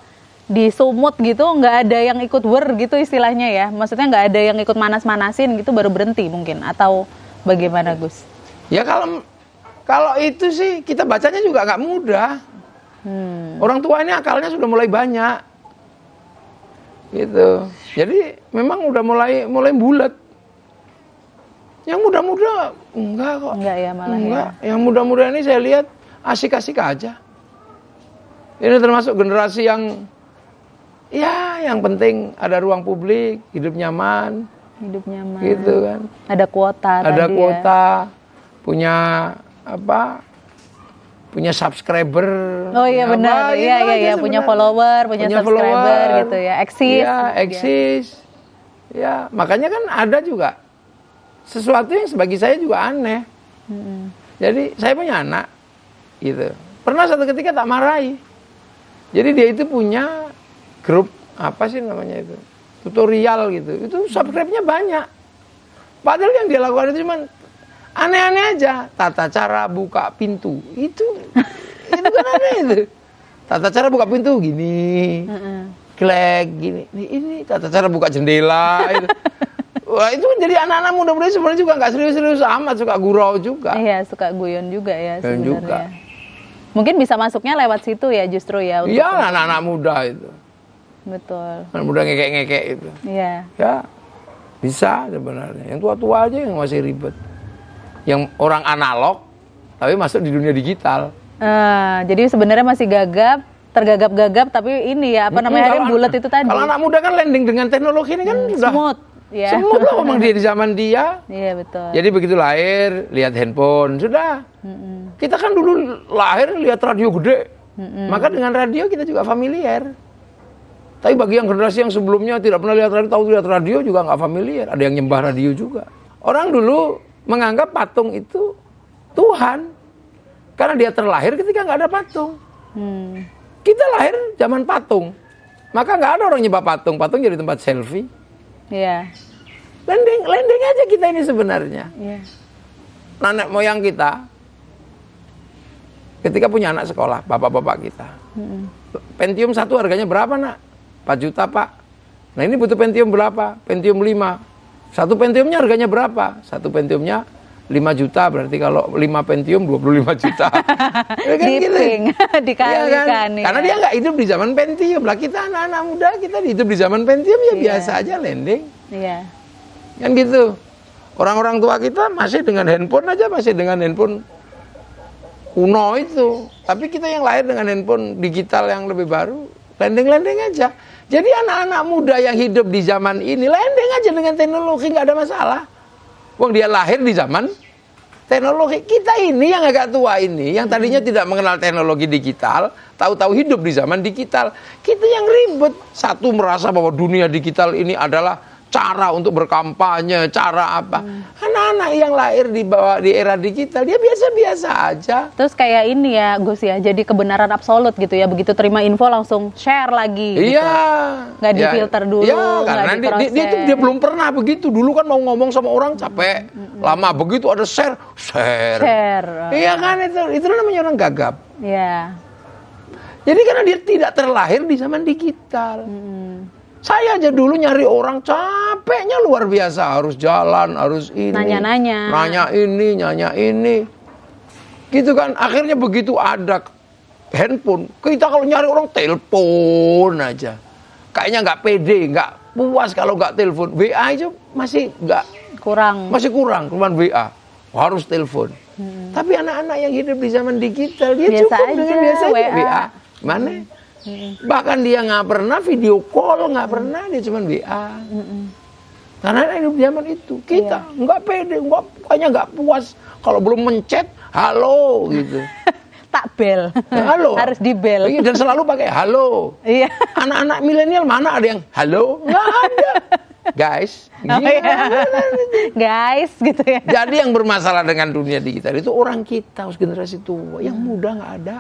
di sumut gitu nggak ada yang ikut gitu istilahnya ya, maksudnya nggak ada yang ikut manas-manasin gitu baru berhenti mungkin, atau bagaimana Gus? Ya kalau itu sih kita bacanya juga nggak mudah. Orang tua ini akalnya sudah mulai banyak, gitu. Jadi memang udah mulai bulat. Yang muda-muda enggak kok. Enggak ya malah enggak. ya. Yang muda-muda ini saya lihat asik-asik aja. Ini termasuk generasi yang yang penting ada ruang publik, hidup nyaman. Hidup nyaman. Gitu kan. Ada kuota. Ada tadi kuota, punya punya subscriber. Oh iya benar. Iya, punya follower, punya subscriber gitu ya. Eksis. Iya, eksis. Ya, makanya kan ada juga sesuatu yang bagi saya juga aneh. Jadi saya punya anak, gitu. Pernah satu ketika tak marahi. Jadi dia itu punya grup apa sih namanya itu, tutorial gitu. Itu subscribe-nya banyak. Padahal yang dia lakukan itu cuma aneh-aneh aja. Tata cara buka pintu itu kan aneh itu. Tata cara buka pintu gini, klik gini. Ini tata cara buka jendela. Itu. Wah itu kan jadi anak-anak muda-muda sebenarnya juga nggak serius-serius amat, suka gurau juga. Iya, suka guyon juga ya sebenarnya. Juga. Mungkin bisa masuknya lewat situ ya justru ya. Iya anak-anak muda itu. Betul. Anak muda ngekek-ngekek itu. Iya. Ya bisa sebenarnya. Yang tua-tua aja yang masih ribet. Yang orang analog tapi masuk di dunia digital. Jadi sebenarnya masih tergagap-gagap tapi ini ya apa namanya bulat itu tadi. Kalau anak muda kan landing dengan teknologi ini kan sudah smooth. Ya. Semua lah memang dia di zaman dia. Iya betul. Jadi begitu lahir lihat handphone sudah. Kita kan dulu lahir lihat radio gede. Maka dengan radio kita juga familiar. Tapi bagi yang generasi yang sebelumnya tidak pernah lihat radio, tahu lihat radio juga nggak familiar. Ada yang nyembah radio juga. Orang dulu menganggap patung itu Tuhan. Karena dia terlahir ketika nggak ada patung. Kita lahir zaman patung. Maka nggak ada orang nyembah patung. Patung jadi tempat selfie. Iya. Landing aja kita ini sebenarnya. Iya. Nenek moyang kita ketika punya anak sekolah, bapak-bapak kita. Pentium 1 harganya berapa, Nak? 4 juta, Pak. Nah, ini butuh Pentium berapa? Pentium 5. Satu Pentiumnya harganya berapa? Satu Pentiumnya 5 juta, berarti kalau 5 Pentium 25 juta. Ya kan Diping, dikalikan. Ya kan? Karena dia nggak hidup di zaman Pentium. Lah kita anak-anak muda, kita hidup di zaman Pentium ya biasa aja landing. Iya. Kan gitu. Orang-orang tua kita masih dengan handphone aja, masih dengan handphone kuno itu. Tapi kita yang lahir dengan handphone digital yang lebih baru, landing-landing aja. Jadi anak-anak muda yang hidup di zaman ini, landing aja dengan teknologi, nggak ada masalah. Wong dia lahir di zaman teknologi. Kita ini yang agak tua ini, yang tadinya tidak mengenal teknologi digital, tahu-tahu hidup di zaman digital. Kita yang ribet. Satu merasa bahwa dunia digital ini adalah cara untuk berkampanye, cara apa. Anak-anak anak-anak yang lahir di era digital dia biasa-biasa aja. Terus kayak ini ya Gus ya, jadi kebenaran absolut gitu ya, begitu terima info langsung share lagi gitu. Iya. Nggak difilter dulu, karena diproses. dia belum pernah begitu. Dulu kan mau ngomong sama orang capek, lama, begitu ada share. Iya kan, itu namanya orang gagap. Iya. Jadi karena dia tidak terlahir di zaman digital. Saya aja dulu nyari orang capeknya luar biasa, harus jalan, harus ini, nanya ini, gitu kan. Akhirnya begitu ada handphone, kita kalau nyari orang telepon aja, kayaknya nggak pede, nggak puas kalau nggak telepon. WA itu masih kurang, cuman WA harus telepon. Tapi anak-anak yang hidup di zaman digital dia biasa cukup aja, dengan biasa WA. Mana? Bahkan dia nggak pernah video call, nggak pernah, dia cuma WA. Karena hidup zaman itu kita nggak pede, pokoknya nggak puas kalau belum mencet halo gitu. Tak bel, halo harus di bel. Dan selalu pakai halo. Iya. Anak-anak milenial mana ada yang halo? Nggak ada. Guys, guys gitu ya. Jadi yang bermasalah dengan dunia digital itu orang kita, generasi tua, yang muda nggak ada.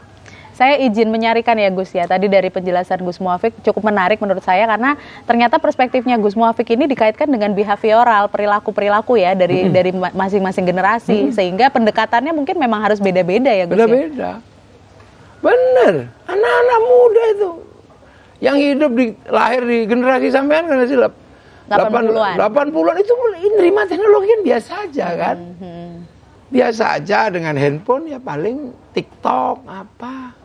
Saya izin menyarikan ya Gus ya, tadi dari penjelasan Gus Muafiq cukup menarik menurut saya, karena ternyata perspektifnya Gus Muafiq ini dikaitkan dengan behavioral, perilaku-perilaku ya dari masing-masing generasi, sehingga pendekatannya mungkin memang harus beda-beda ya Gus. Beda-beda. Bener, anak-anak muda itu yang hidup lahir di generasi sampean, generasi 80-an itu menerima teknologi kan biasa aja kan. Biasa aja dengan handphone ya paling TikTok apa.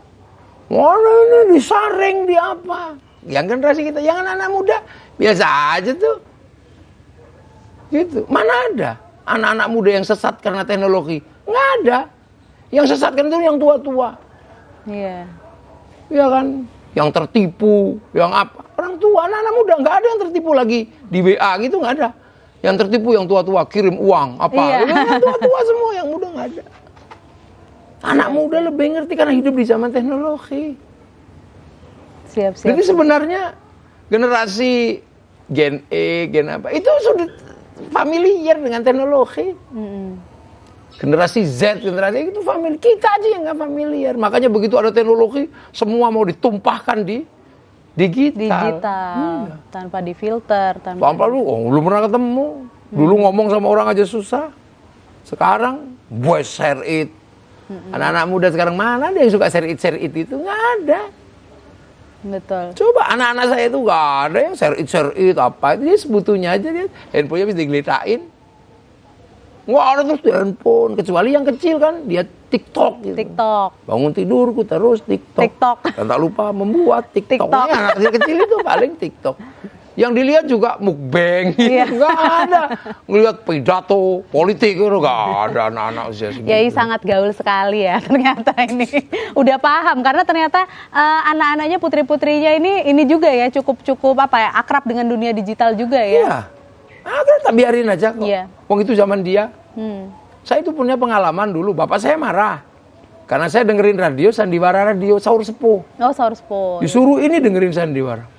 Mana ini disaring di apa. Yang generasi kita, yang anak-anak muda biasa aja tuh. Gitu. Mana ada anak-anak muda yang sesat karena teknologi? Nggak ada. Yang sesat kan itu yang tua-tua. Iya. Iya kan? Yang tertipu, yang apa? Orang tua, anak-anak muda nggak ada yang tertipu lagi di WA gitu, nggak ada. Yang tertipu yang tua-tua kirim uang apa? Iya. Yang tua-tua semua, yang muda nggak ada. Anak muda lebih ngerti karena hidup di zaman teknologi. Siap. Jadi sebenarnya generasi Gen E, Gen apa itu sudah familiar dengan teknologi. Generasi Z, generasi itu familiar. Kita aja yang nggak familiar. Makanya begitu ada teknologi, semua mau ditumpahkan di digital. Tanpa difilter, tanpa belum pernah ketemu. Dulu ngomong sama orang aja susah. Sekarang voice share it. Anak-anak muda sekarang mana ada yang suka share it itu? Nggak ada. Betul. Coba anak-anak saya itu nggak ada yang share it apa. Itu dia sebutunya aja, dia handphonenya bisa digeletain. Nggak ada terus di handphone, kecuali yang kecil kan dia TikTok gitu. Bangun tidurku terus TikTok. Dan tak lupa membuat TikTok. Anak kecil itu paling TikTok. Yang dilihat juga mukbang gitu. Nggak ada. Ngelihat pidato politik itu nggak ada anak-anak usia segitu. Yai sangat gaul sekali ya ternyata ini. Udah paham karena ternyata anak-anaknya, putri-putrinya ini juga ya cukup apa ya, akrab dengan dunia digital juga ya. Iya. Tak biarin aja kok. Wong itu zaman dia. Saya itu punya pengalaman dulu. Bapak saya marah karena saya dengerin radio, sandiwara radio Saur Sepuh. Oh, Saur Sepuh. Disuruh ini dengerin sandiwara.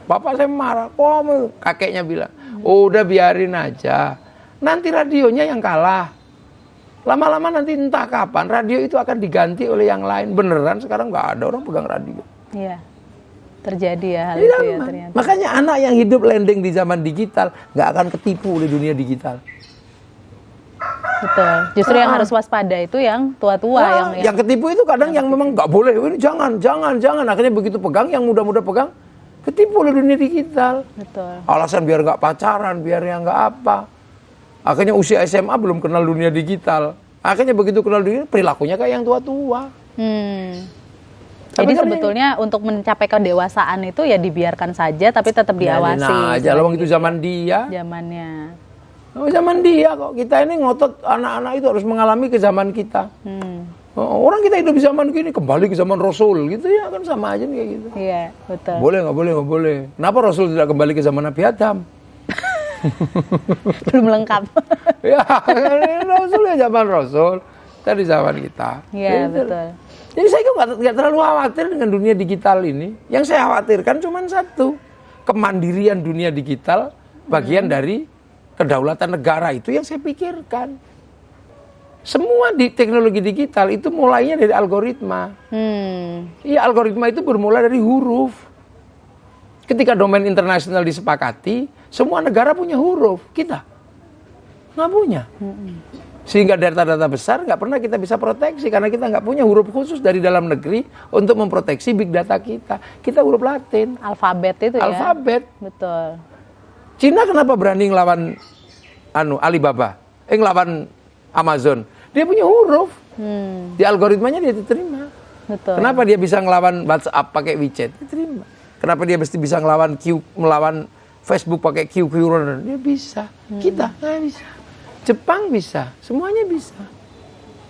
Bapak saya marah. Kok kakeknya bilang, udah biarin aja. Nanti radionya yang kalah. Lama-lama nanti entah kapan radio itu akan diganti oleh yang lain. Beneran sekarang nggak ada orang pegang radio. Iya. Terjadi ya hal itu ya ternyata. Makanya anak yang hidup landing di zaman digital nggak akan ketipu oleh dunia digital. Betul. Justru yang harus waspada itu yang tua-tua yang ketipu itu kadang yang memang nggak boleh. Ini jangan. Akhirnya begitu pegang, yang muda-muda pegang, ketipu oleh dunia digital. Betul. Alasan biar nggak pacaran, biar yang nggak apa. Akhirnya usia SMA belum kenal dunia digital. Akhirnya begitu kenal dunia, perilakunya kayak yang tua-tua. Jadi sebetulnya untuk mencapai kedewasaan itu ya dibiarkan saja, tapi tetap diawasi. Nah, aja lawang itu zaman dia. Zamannya. Oh, zaman dia kok. Kita ini ngotot anak-anak itu harus mengalami ke zaman kita. Orang kita hidup di zaman gini, kembali ke zaman Rasul gitu ya, kan sama aja kayak gitu. Iya, betul. Nggak boleh. Kenapa Rasul tidak kembali ke zaman Nabi Adam? Belum lengkap. Ya, Rasul ya zaman Rasul. Dari zaman kita. Iya, gitu. betul. Jadi saya nggak terlalu khawatir dengan dunia digital ini. Yang saya khawatirkan cuma satu, kemandirian dunia digital bagian dari kedaulatan negara itu yang saya pikirkan. Semua di teknologi digital itu mulainya dari algoritma. Iya, algoritma itu bermula dari huruf. Ketika domain internasional disepakati, semua negara punya huruf. Kita nggak punya. Sehingga data-data besar nggak pernah kita bisa proteksi karena kita nggak punya huruf khusus dari dalam negeri untuk memproteksi big data kita. Kita huruf Latin. Alfabet itu ya. Alfabet. Betul. Cina kenapa berani ngelawan Alibaba? Ngelawan Amazon? Dia punya huruf. Di algoritmanya dia diterima. Betul. Kenapa dia bisa ngelawan WhatsApp pakai WeChat? Diterima. Kenapa dia mesti bisa melawan Facebook pakai QQ Runner? Dia bisa. Kita nggak bisa. Jepang bisa. Semuanya bisa.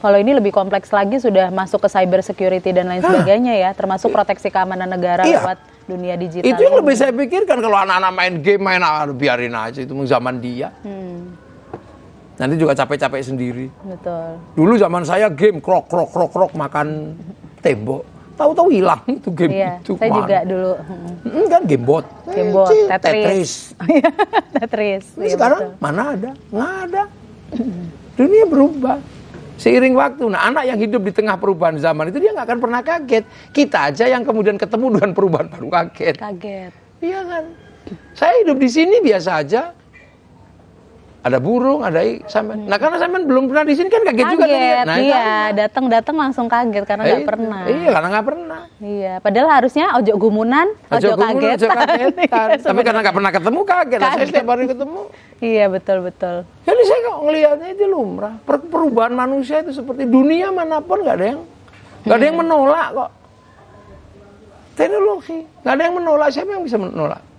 Kalau ini lebih kompleks lagi, sudah masuk ke cyber security dan lain sebagainya ya, termasuk proteksi keamanan negara lewat dunia digital. Itu yang lebih saya pikirkan. Kalau anak-anak main game, biarin aja, itu zaman dia. Nanti juga capek-capek sendiri. Betul. Dulu zaman saya game krok makan tembok. Tahu-tahu hilang itu game itu. Saya juga dulu. Kan gamebot. Gamebot, Tetris. Tetris. Sekarang mana ada? Nggak ada. Dunia berubah. Seiring waktu. Nah, anak yang hidup di tengah perubahan zaman itu dia nggak akan pernah kaget. Kita aja yang kemudian ketemu dengan perubahan baru kaget. Iya kan? Saya hidup di sini biasa aja. Ada burung, ada sampean. Nah, karena sampean belum pernah di sini kan kaget juga. Nah, iya, datang langsung kaget karena nggak pernah. Iya, karena nggak pernah. Iya, padahal harusnya ojo gumunan, ojo kagetan. Tapi karena nggak pernak ketemu kaget. Nah, saya setiap hari ketemu. Iya, betul. Jadi saya kok ngelihatnya itu lumrah. Perubahan manusia itu seperti dunia manapun nggak ada yang menolak kok. Teknologi nggak ada yang menolak. Siapa yang bisa menolak?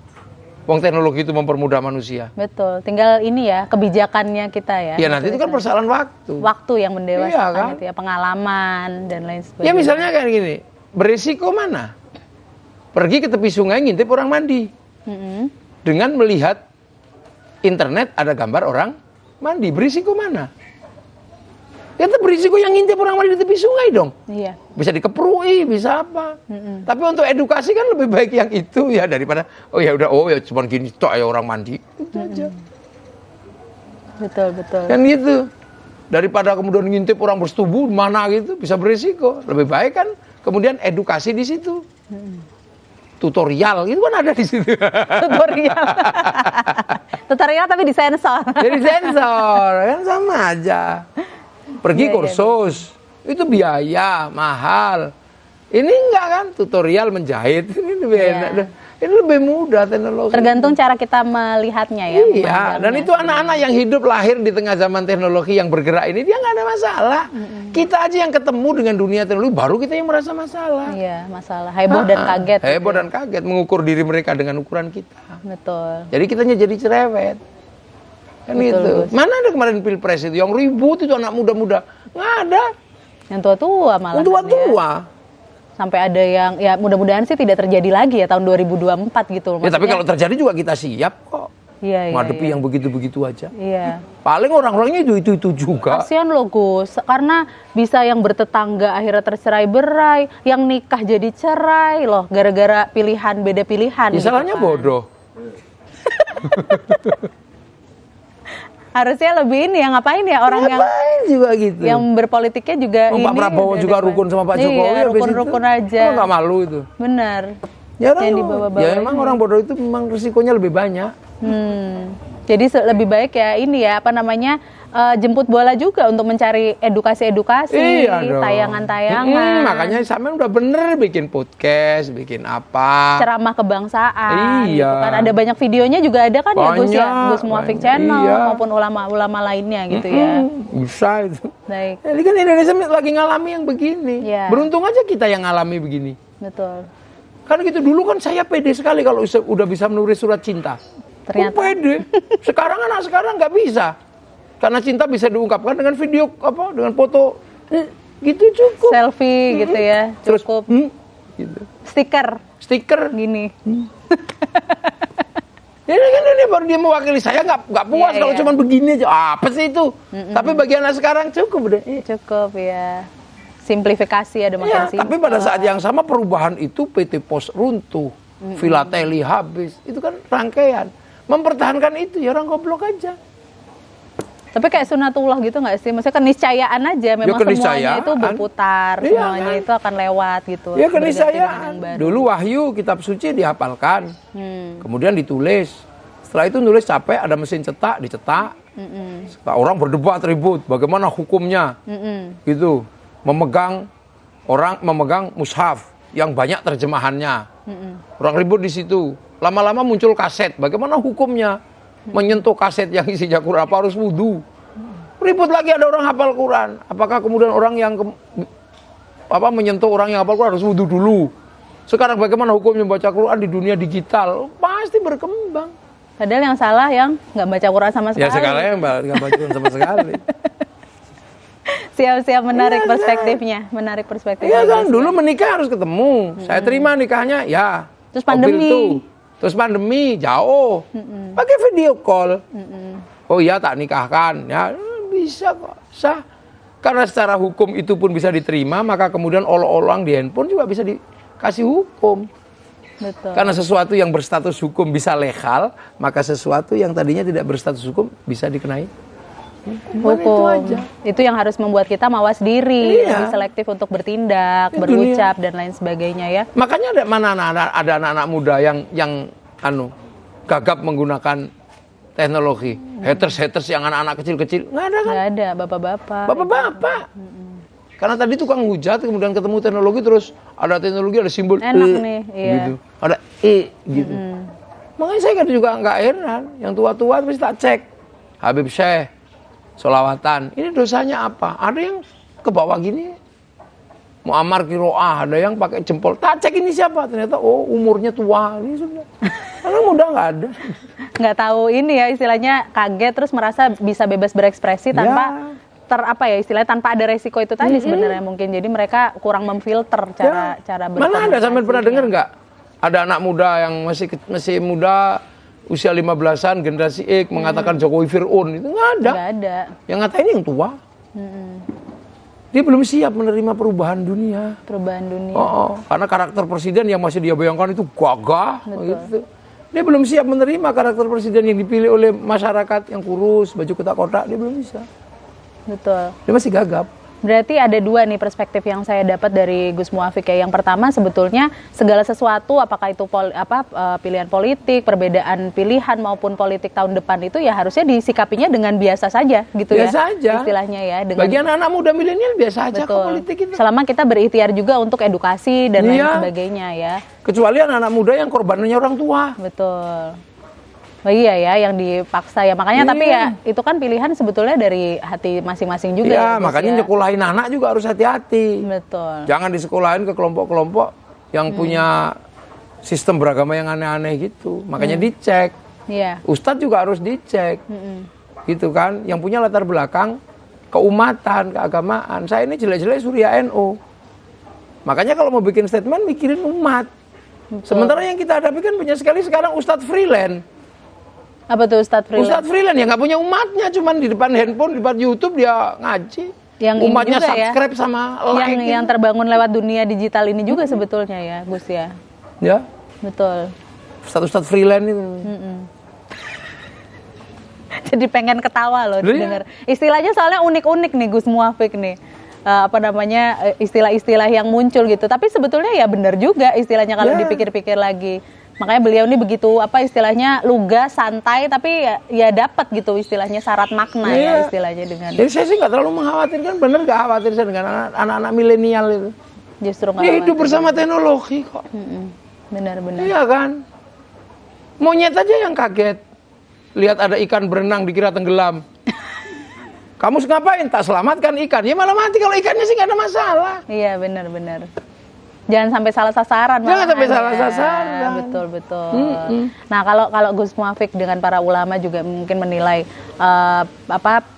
Wong teknologi itu mempermudah manusia. Betul. Tinggal ini ya, kebijakannya kita ya. Ya nanti itu kan persoalan waktu. Waktu yang mendewasakan, iya, kan? itu ya, pengalaman dan lain sebagainya. Ya misalnya kayak gini, berisiko mana? Pergi ke tepi sungai ngintip orang mandi. Dengan melihat internet ada gambar orang mandi, berisiko mana? Ya itu berisiko yang ngintip orang mandi di tepi sungai dong. Iya. Bisa dikeprui, bisa apa. Tapi untuk edukasi kan lebih baik yang itu ya daripada ya cuma gini tok ya orang mandi. Itu aja. Betul. Kan gitu. Daripada kemudian ngintip orang bersetubuh mana gitu bisa berisiko. Lebih baik kan kemudian edukasi di situ. Tutorial itu kan ada di situ. Tutorial tapi disensor. Jadi sensor kan sama aja. Pergi kursus, itu biaya, mahal. Ini enggak kan, tutorial menjahit, ini lebih enak. Ini lebih mudah teknologi. Tergantung cara kita melihatnya ya. Iya, dan itu anak-anak yang hidup lahir di tengah zaman teknologi yang bergerak ini, dia nggak ada masalah. Kita aja yang ketemu dengan dunia teknologi, baru kita yang merasa masalah. Iya, masalah. Heboh dan kaget. Heboh dan kaget, mengukur diri mereka dengan ukuran kita. Betul. Jadi kitanya jadi cerewet. Kan betul, gitu. Mana ada kemarin pilpres itu yang ribut itu anak muda-muda, nggak ada. Yang tua-tua malah. Yang tua-tua. Ya. Sampai ada yang ya mudah-mudahan sih tidak terjadi lagi ya tahun 2024 gitu loh. Ya tapi kalau terjadi juga kita siap kok. Iya. Ngadepi yang begitu-begitu aja. Iya. Paling orang-orangnya itu juga. Kasihan loh Gus, karena bisa yang bertetangga akhirnya tercerai-berai, yang nikah jadi cerai loh gara-gara beda pilihan. Ya, salahnya gitu, bodoh. Harusnya lebih ini ya, ngapain ya orang juga gitu. Yang berpolitiknya juga ini. Pak Prabowo juga rukun sama Pak Jokowi. Iya, rukun-rukun aja. Oh, nggak malu itu. Benar. Ya, memang orang bodoh itu memang risikonya lebih banyak. Jadi lebih baik ya ini ya jemput bola juga untuk mencari edukasi-edukasi, tayangan-tayangan. Makanya sampean udah bener bikin podcast, bikin apa. Ceramah kebangsaan. Iya. Gitu kan. Ada banyak videonya juga ada kan banyak, ya Gus Muafik Channel maupun ulama-ulama lainnya gitu ya. Bisa itu. Baik. Jadi kan Indonesia lagi ngalami yang begini. Ya. Beruntung aja kita yang ngalami begini. Betul. Kan gitu dulu kan saya pede sekali kalau udah bisa menulis surat cinta. Ternyata. Pede. Sekarang anak sekarang nggak bisa. Karena cinta bisa diungkapkan dengan video dengan foto gitu cukup. Selfie gitu ya, cukup. Terus, gitu. Stiker gini. Ini baru dia mewakili saya nggak puas kalau cuma begini aja. Apa sih itu? Tapi bagi anak sekarang cukup deh. Cukup ya. Simplifikasi ada makin simpel. Tapi pada saat yang sama perubahan itu PT Pos runtuh, Filateli habis. Itu kan rangkaian. Mempertahankan itu ya orang goblok aja. Tapi kayak sunatullah gitu nggak sih? Maksudnya keniscayaan aja, memang semuanya itu berputar, semuanya itu akan lewat gitu. Ya keniscayaan. Dulu wahyu kitab suci dihafalkan, kemudian ditulis. Setelah itu nulis capek, ada mesin cetak, dicetak. Orang berdebat ribut, bagaimana hukumnya, gitu. Orang memegang mushaf yang banyak terjemahannya. Orang ribut di situ. Lama-lama muncul kaset, bagaimana hukumnya? Menyentuh kaset yang isinya Quran, apa harus wudu? Ribut lagi, ada orang hafal Quran. Apakah kemudian orang yang menyentuh orang yang hafal Quran harus wudu dulu? Sekarang bagaimana hukumnya membaca Quran di dunia digital? Pasti berkembang. Padahal yang salah yang nggak baca Quran sama sekali. Ya sekarang yang nggak baca Quran sama sekali. Siap-siap, menarik perspektifnya, menarik perspektifnya. Iya kan, dulu menikah harus ketemu. Saya terima nikahnya, ya. Terus pandemi. Terus pandemi jauh, pakai video call. Oh iya tak nikahkan, ya bisa kok, sah. Karena secara hukum itu pun bisa diterima, maka kemudian olok-olok di handphone juga bisa dikasih hukum. Betul. Karena sesuatu yang berstatus hukum bisa legal, maka sesuatu yang tadinya tidak berstatus hukum bisa dikenai hukum. Itu yang harus membuat kita mawas diri, lebih selektif untuk bertindak, berucap dan lain sebagainya ya. Makanya ada anak-anak muda yang gagap menggunakan teknologi. Haters yang anak-anak kecil-kecil nggak ada kan? Nggak ada, bapak-bapak. Karena tadi tukang hujat, kemudian ketemu teknologi, terus ada teknologi, ada simbol enak nih, gitu. Ada gitu. Makanya saya juga nggak heran, yang tua-tua terus tak cek Habib Syekh, sholawatan, ini dosanya apa? Ada yang ke bawah gini, Muammar Kiroah, ada yang pakai jempol. Tak cek ini siapa? Ternyata umurnya tua. Ini sudah. Karena muda nggak ada. Nggak tahu ini ya, istilahnya kaget terus merasa bisa bebas berekspresi tanpa istilahnya tanpa ada resiko itu tadi sebenarnya mungkin. Jadi mereka kurang memfilter cara berkomunikasi. Mana ada, sampai pernah dengar nggak? Ada anak muda yang masih muda, usia 15-an, generasi X, mengatakan Jokowi Fir'aun. Itu nggak ada. Nggak ada. Yang ngatain yang tua. Dia belum siap menerima perubahan dunia. Karena karakter presiden yang masih dia bayangkan itu gagah. Gitu. Dia belum siap menerima karakter presiden yang dipilih oleh masyarakat yang kurus, baju kotak-kotak. Dia belum bisa. Betul. Dia masih gagap. Berarti ada dua nih perspektif yang saya dapat dari Gus Muafiq ya. Yang pertama sebetulnya segala sesuatu, apakah itu pilihan politik, perbedaan pilihan maupun politik tahun depan itu ya harusnya disikapinya dengan biasa saja gitu ya. Biasa aja. Istilahnya ya. Bagi anak-anak muda milenial biasa aja kok politik itu. Selama kita berikhtiar juga untuk edukasi dan lain sebagainya ya. Kecuali anak-anak muda yang korbannya orang tua. Betul. Oh iya ya, yang dipaksa ya. Makanya tapi ya itu kan pilihan sebetulnya dari hati masing-masing juga. Iya, makanya nyekolahin anak juga harus hati-hati. Betul. Jangan disekolahin ke kelompok-kelompok yang punya sistem beragama yang aneh-aneh gitu. Makanya dicek. Iya. Ustadz juga harus dicek. Gitu kan. Yang punya latar belakang keumatan, keagamaan. Saya ini jelek-jelek Surya NU. Makanya kalau mau bikin statement mikirin umat. Betul. Sementara yang kita hadapi kan banyak sekali sekarang Ustadz freelance. Apa tuh Ustadz freelance? Ustadz freelance ya nggak punya umatnya, cuman di depan handphone, di depan YouTube dia ngaji. Yang umatnya juga subscribe ya, sama like. Yang terbangun lewat dunia digital ini juga sebetulnya ya, Gus ya. Ya. Betul. Ustadz freelance itu. Jadi pengen ketawa loh dengar. Istilahnya soalnya unik-unik nih Gus Muafiq nih. Istilah-istilah yang muncul gitu. Tapi sebetulnya ya benar juga istilahnya kalau dipikir-pikir lagi. Makanya beliau ini begitu istilahnya lugas, santai, tapi ya dapat gitu istilahnya syarat makna ya istilahnya dengan. Jadi saya sih nggak terlalu mengkhawatirkan, bener nggak khawatir saya dengan anak-anak milenial itu. Justru nggak. Dia hidup bersama teknologi kok. Benar-benar. Iya kan. Monyet aja yang kaget lihat ada ikan berenang dikira tenggelam. Kamu ngapain? Tak selamatkan ikan. Ya malah mati, kalau ikannya sih nggak ada masalah. Iya benar-benar. Jangan sampai salah sasaran. Jangan sampai salah sasaran. Betul. Nah kalau Gus Muafiq dengan para ulama juga mungkin menilai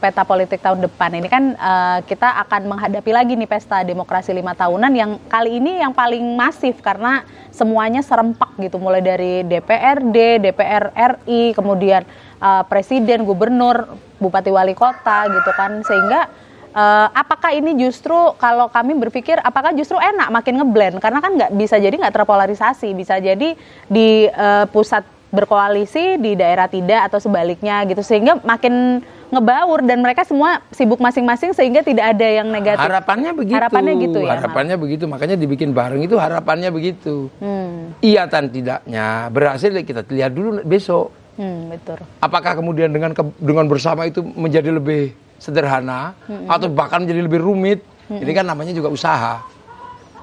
peta politik tahun depan ini kan kita akan menghadapi lagi nih pesta demokrasi 5 tahunan yang kali ini yang paling masif karena semuanya serempak gitu, mulai dari DPRD, DPR RI, kemudian presiden, gubernur, bupati, wali kota gitu kan, sehingga apakah ini justru kalau kami berpikir apakah justru enak makin ngeblend karena kan nggak terpolarisasi, bisa jadi di pusat berkoalisi, di daerah tidak atau sebaliknya gitu, sehingga makin ngebaur dan mereka semua sibuk masing-masing sehingga tidak ada yang negatif. Harapannya begitu. Harapannya gitu ya. Harapannya begitu, makanya dibikin bareng itu harapannya begitu. Iya dan tidaknya berhasil kita lihat dulu besok. Betul. Apakah kemudian dengan bersama itu menjadi lebih sederhana atau bahkan menjadi lebih rumit? Ini kan namanya juga usaha.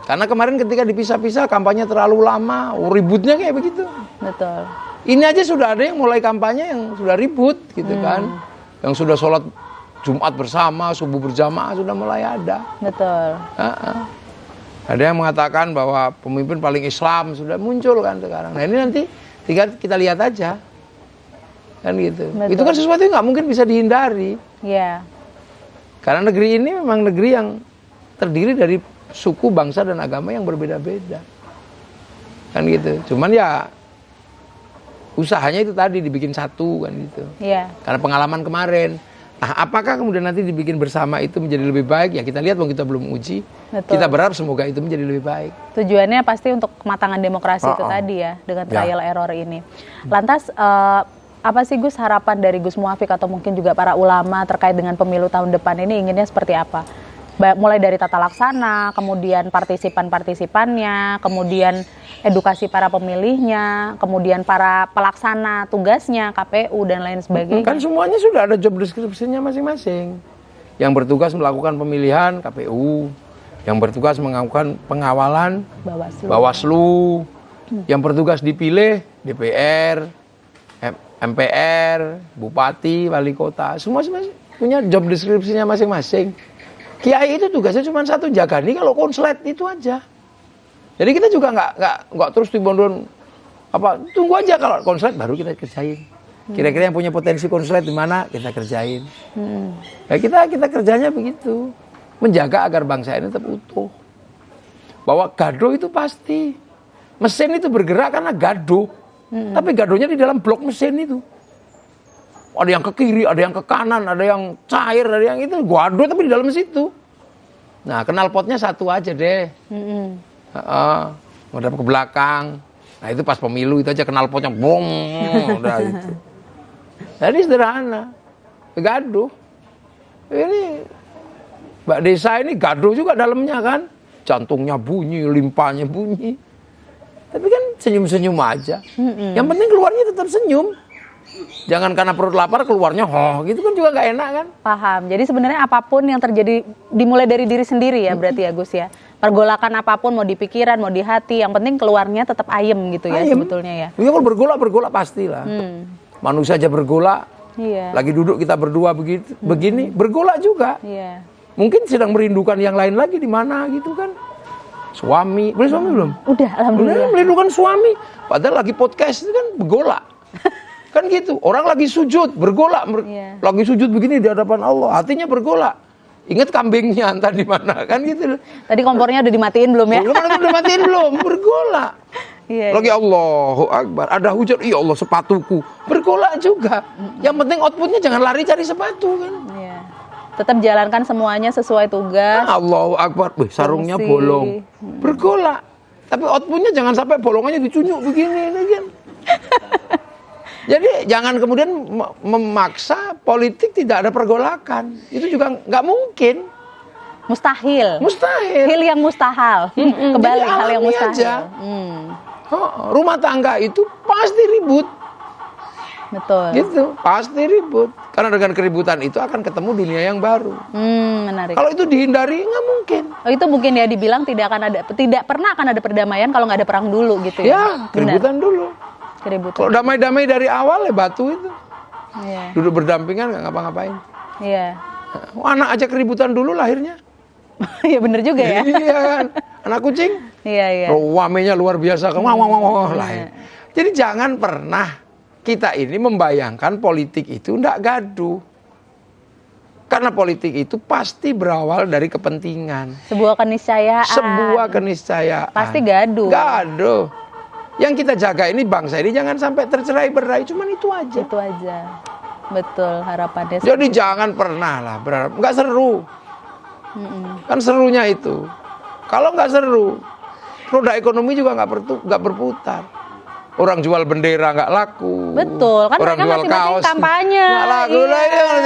Karena kemarin ketika dipisah-pisah kampanye terlalu lama, ributnya kayak begitu. Betul. Ini aja sudah ada yang mulai kampanye yang sudah ribut gitu kan. Yang sudah sholat Jumat bersama, subuh berjamaah sudah mulai ada. Betul. Ada yang mengatakan bahwa pemimpin paling Islam sudah muncul kan sekarang. Nah ini nanti kita lihat aja. Kan gitu. Betul. Itu kan sesuatu yang nggak mungkin bisa dihindari. Iya. Karena negeri ini memang negeri yang terdiri dari suku, bangsa, dan agama yang berbeda-beda. Kan gitu. Cuman ya usahanya itu tadi dibikin satu kan gitu. Iya. Karena pengalaman kemarin. Nah, apakah kemudian nanti dibikin bersama itu menjadi lebih baik? Ya kita lihat, wong kita belum uji. Betul. Kita berharap semoga itu menjadi lebih baik. Tujuannya pasti untuk kematangan demokrasi itu tadi ya, dengan trial error ini. Lantas apa sih Gus harapan dari Gus Muafiq atau mungkin juga para ulama terkait dengan pemilu tahun depan ini inginnya seperti apa? Mulai dari tata laksana, kemudian partisipan-partisipannya, kemudian edukasi para pemilihnya, kemudian para pelaksana tugasnya, KPU dan lain sebagainya. Kan semuanya sudah ada job description-nya masing-masing. Yang bertugas melakukan pemilihan KPU, yang bertugas melakukan pengawalan Bawaslu, yang bertugas dipilih DPR, MPR, Bupati, Wali Kota, semua punya job description-nya masing-masing. Kiai itu tugasnya cuma satu, jaga nih kalau konslet itu aja. Jadi kita juga nggak terus dibondon tunggu aja kalau konslet baru kita kerjain. Kira-kira yang punya potensi konslet di mana kita kerjain. Ya kita kerjanya begitu, menjaga agar bangsa ini tetap utuh. Bahwa gaduh itu pasti, mesin itu bergerak karena gaduh, tapi gaduhnya di dalam blok mesin itu. Ada yang ke kiri, ada yang ke kanan, ada yang cair, ada yang itu gaduh tapi di dalam situ. Nah, knalpotnya satu aja deh. Udah ke belakang. Nah, itu pas pemilu itu aja knalpotnya bong, udah itu. Jadi sederhana. Gaduh. Ini Mbak Desa ini gaduh juga dalamnya kan. Jantungnya bunyi, limpahnya bunyi. Tapi kan senyum-senyum aja. Yang penting keluarnya tetap senyum. Jangan karena perut lapar keluarnya gitu kan juga gak enak kan. Paham. Jadi sebenarnya apapun yang terjadi dimulai dari diri sendiri ya berarti ya Gus ya. Pergolakan apapun mau di pikiran, mau di hati, yang penting keluarnya tetap ayem gitu ya sebetulnya ya. Iya kalau bergolak pastilah. Manusia aja bergolak. Iya. Lagi duduk kita berdua begini, bergolak juga. Iya. Mungkin sedang merindukan yang lain lagi di mana gitu kan. Suami, boleh suami belum? Udah, alhamdulillah. Merindukan suami. Padahal lagi podcast itu kan bergolak. Kan gitu, orang lagi sujud, bergolak, lagi sujud begini di hadapan Allah, hatinya bergolak. Ingat kambingnya entah di mana, kan gitu. Tadi kompornya udah dimatiin belum ya? Udah matiin belum, bergolak. Lagi Allahu Akbar, ada hujan, iya Allah sepatuku, bergolak juga. Yang penting outputnya jangan lari cari sepatu kan. Iya. Tetap jalankan semuanya sesuai tugas. Allahu Akbar, sarungnya bolong, bergolak. Tapi outputnya jangan sampai bolongannya dicunjuk begini, kan. Jadi jangan kemudian memaksa politik tidak ada pergolakan. Itu juga nggak mungkin. Mustahil. Mustahil. Hal yang mustahil. Kebalik hal yang mustahil. Rumah tangga itu pasti ribut. Betul. Gitu, pasti ribut. Karena dengan keributan itu akan ketemu dunia yang baru. Menarik. Kalau itu dihindari nggak mungkin. Oh, itu mungkin ya dibilang tidak pernah akan ada perdamaian kalau nggak ada perang dulu gitu ya. Ya, keributan dulu. Kalau damai-damai dari awal ya batu itu. Iya. Duduk berdampingan nggak ngapa-ngapain. Iya. Anak aja keributan dulu lahirnya. Iya bener juga ya. Iya kan. Anak kucing. Iya. Wamenya luar biasa kan. Lahir. Jadi jangan pernah kita ini membayangkan politik itu nggak gaduh. Karena politik itu pasti berawal dari kepentingan. Sebuah keniscayaan. Pasti gaduh. Gaduh. Yang kita jaga ini bangsa ini jangan sampai tercerai-berai, cuman itu aja. Itu aja. Betul harapannya. Jadi jangan pernah lah berharap, nggak seru. Kan serunya itu. Kalau nggak seru, roda ekonomi juga nggak berputar. Orang jual bendera nggak laku. Betul, kan orang mereka jual masing-masing kaos kampanye. nggak laku.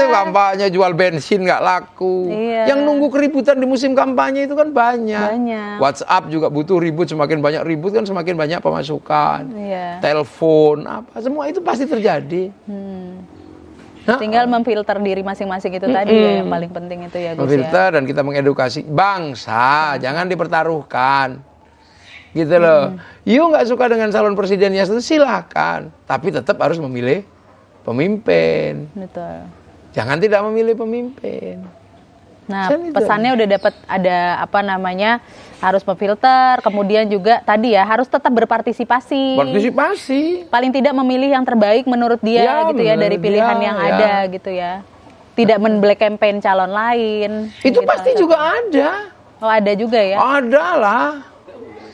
Kampanye, jual bensin nggak laku. Yang nunggu keributan di musim kampanye itu kan banyak. WhatsApp juga butuh ribut, semakin banyak ribut kan semakin banyak pemasukan. Telepon, apa semua itu pasti terjadi. Tinggal memfilter diri masing-masing itu tadi ya, yang paling penting itu ya Gus. Memfilter dan kita mengedukasi bangsa, jangan dipertaruhkan. Gitu loh. You nggak suka dengan calon presiden ya silahkan, tapi tetap harus memilih pemimpin. Betul. Jangan tidak memilih pemimpin. Nah, pesannya udah dapat, ada apa namanya, harus memfilter, kemudian juga tadi ya harus tetap berpartisipasi. Partisipasi. Paling tidak memilih yang terbaik menurut dia gitu ya dari pilihan yang ada gitu ya. Tidak men-black campaign calon lain. Itu gitu, pasti juga ada. Oh, ada juga ya? Ada lah.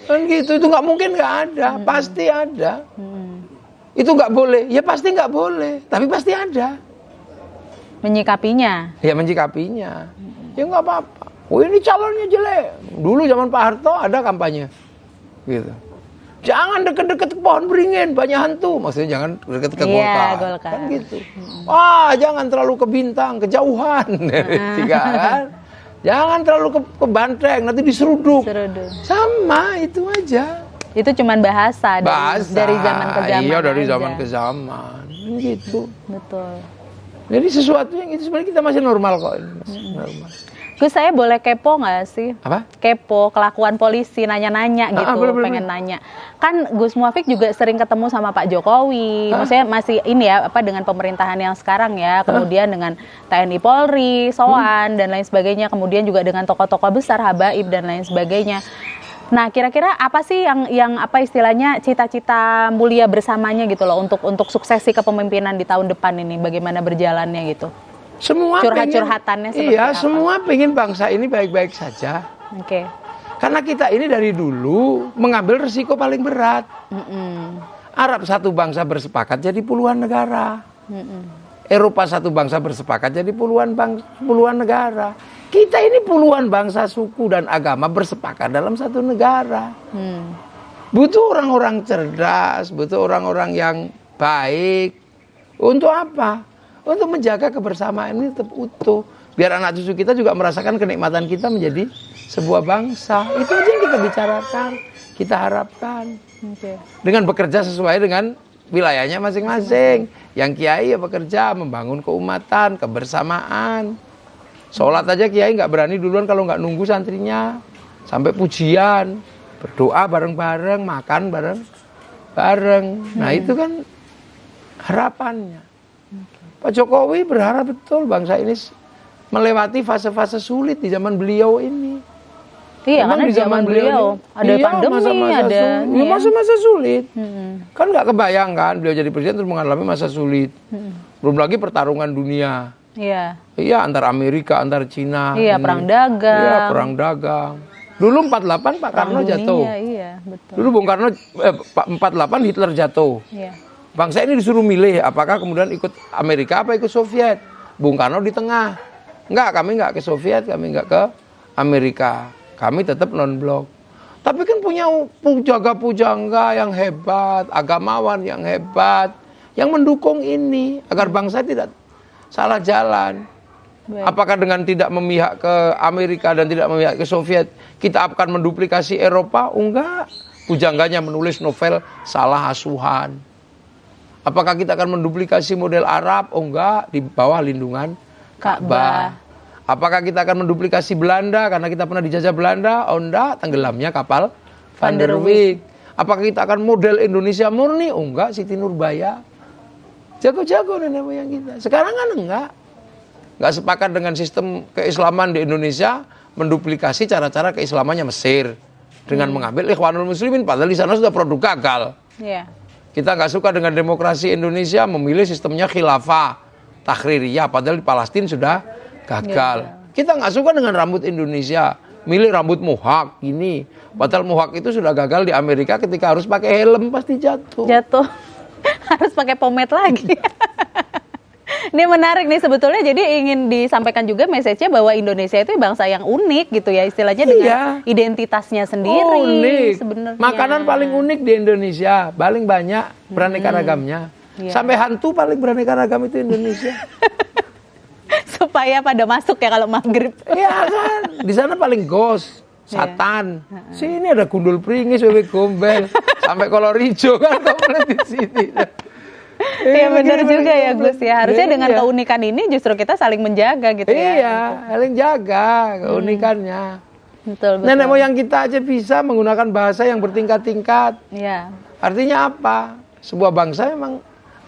Kan gitu, itu nggak mungkin nggak ada, pasti ada. Itu nggak boleh, ya pasti nggak boleh, tapi pasti ada. Menyikapinya? Ya menyikapinya. Ya nggak apa-apa. Oh ini calonnya jelek. Dulu zaman Pak Harto ada kampanye. Gitu. Jangan deket-deket ke pohon beringin, banyak hantu. Maksudnya jangan deket ke Golkar. Kan gitu. Jangan terlalu ke Bintang, kejauhan. Tiga kan. Jangan terlalu ke Banteng, nanti diseruduk. Sama, itu aja. Itu cuman bahasa. Dari zaman ke zaman. Iya, dari zaman ke zaman. Gitu. Betul. Jadi sesuatu yang itu sebenarnya kita masih normal kok. Normal. Gus, saya boleh kepo nggak sih? Apa? Kepo kelakuan polisi, nanya-nanya gitu, pengen nanya. Kan Gus Muafiq juga sering ketemu sama Pak Jokowi. Maksudnya masih ini ya, dengan pemerintahan yang sekarang ya, kemudian dengan TNI Polri, SOAN dan lain sebagainya, kemudian juga dengan tokoh-tokoh besar, Habaib dan lain sebagainya. Nah, kira-kira apa sih yang apa istilahnya cita-cita mulia bersamanya gitu loh untuk suksesi kepemimpinan di tahun depan ini, bagaimana berjalannya gitu? Semua curhat-curhatannya seperti apa? Semua pengen bangsa ini baik-baik saja. Oke. Karena kita ini dari dulu mengambil resiko paling berat. Arab satu bangsa bersepakat jadi puluhan negara. Eropa satu bangsa bersepakat jadi puluhan negara. Kita ini puluhan bangsa, suku dan agama bersepakat dalam satu negara. Butuh orang-orang cerdas, butuh orang-orang yang baik. Untuk apa? Untuk menjaga kebersamaan ini tetap utuh. Biar anak cucu kita juga merasakan kenikmatan kita menjadi sebuah bangsa. Itu aja yang kita bicarakan, kita harapkan. Dengan bekerja sesuai dengan wilayahnya masing-masing. Yang kiai ya bekerja membangun keumatan, kebersamaan. Sholat aja kiai nggak berani duluan kalau nggak nunggu santrinya. Sampai pujian, berdoa bareng-bareng, makan bareng-bareng. Nah itu kan harapannya. Pak Jokowi berharap betul bangsa ini melewati fase-fase sulit di zaman beliau ini. Iya, karena di zaman beliau ada pandemi, ada masa-masa sulit. Kan nggak kebayang kan beliau jadi presiden terus mengalami masa sulit. Belum lagi pertarungan dunia. Iya, antara Amerika, antara Cina. Iya, perang dagang. Iya, perang dagang. Dulu 48 Pak Karno jatuh. Iya, betul. Dulu Bung Karno 48 Hitler jatuh. Iya. Bangsa ini disuruh milih apakah kemudian ikut Amerika apa ikut Soviet. Bung Karno di tengah. Enggak, kami enggak ke Soviet, kami enggak ke Amerika. Kami tetap non-blok. Tapi kan punya pujangga yang hebat, agamawan yang hebat, yang mendukung ini agar bangsa tidak salah jalan. Baik. Apakah dengan tidak memihak ke Amerika dan tidak memihak ke Soviet, kita akan menduplikasi Eropa? Enggak. Pujangganya menulis novel salah asuhan. Apakah kita akan menduplikasi model Arab? Oh enggak, di bawah lindungan Ka'bah. Apakah kita akan menduplikasi Belanda karena kita pernah dijajah Belanda? Oh enggak, tenggelamnya kapal Van der Wijk. Apakah kita akan model Indonesia murni? Oh enggak, Siti Nurbaya. Jago-jago nenek moyang kita. Sekarang kan enggak. Enggak sepakat dengan sistem keislaman di Indonesia, menduplikasi cara-cara keislamannya Mesir dengan mengambil Ikhwanul Muslimin padahal di sana sudah produk gagal. Iya. Kita nggak suka dengan demokrasi Indonesia, memilih sistemnya khilafah, tahririyah, padahal di Palestina sudah gagal. Kita nggak suka dengan rambut Indonesia, milih rambut mohawk gini, padahal mohawk itu sudah gagal di Amerika ketika harus pakai helm pasti jatuh. Harus pakai pomade lagi. Ini menarik nih sebetulnya, jadi ingin disampaikan juga message-nya bahwa Indonesia itu bangsa yang unik gitu ya, istilahnya dengan identitasnya sendiri. Unik. Sebenarnya. Makanan paling unik di Indonesia, paling banyak beraneka ragamnya. Sampai hantu paling beraneka ragam itu Indonesia. Supaya pada masuk ya kalau maghrib. Iya kan, di sana paling ghost, setan. Sini ada gundul pringis, wewe gombel, sampai kolor hijau kan komplit di sini. Iya benar juga ya Gus ya. Harusnya dengan keunikan ini justru kita saling menjaga gitu ya. Iya, saling jaga keunikannya. Betul. Nenek moyang kita aja bisa menggunakan bahasa yang bertingkat-tingkat. Iya. Artinya apa? Sebuah bangsa memang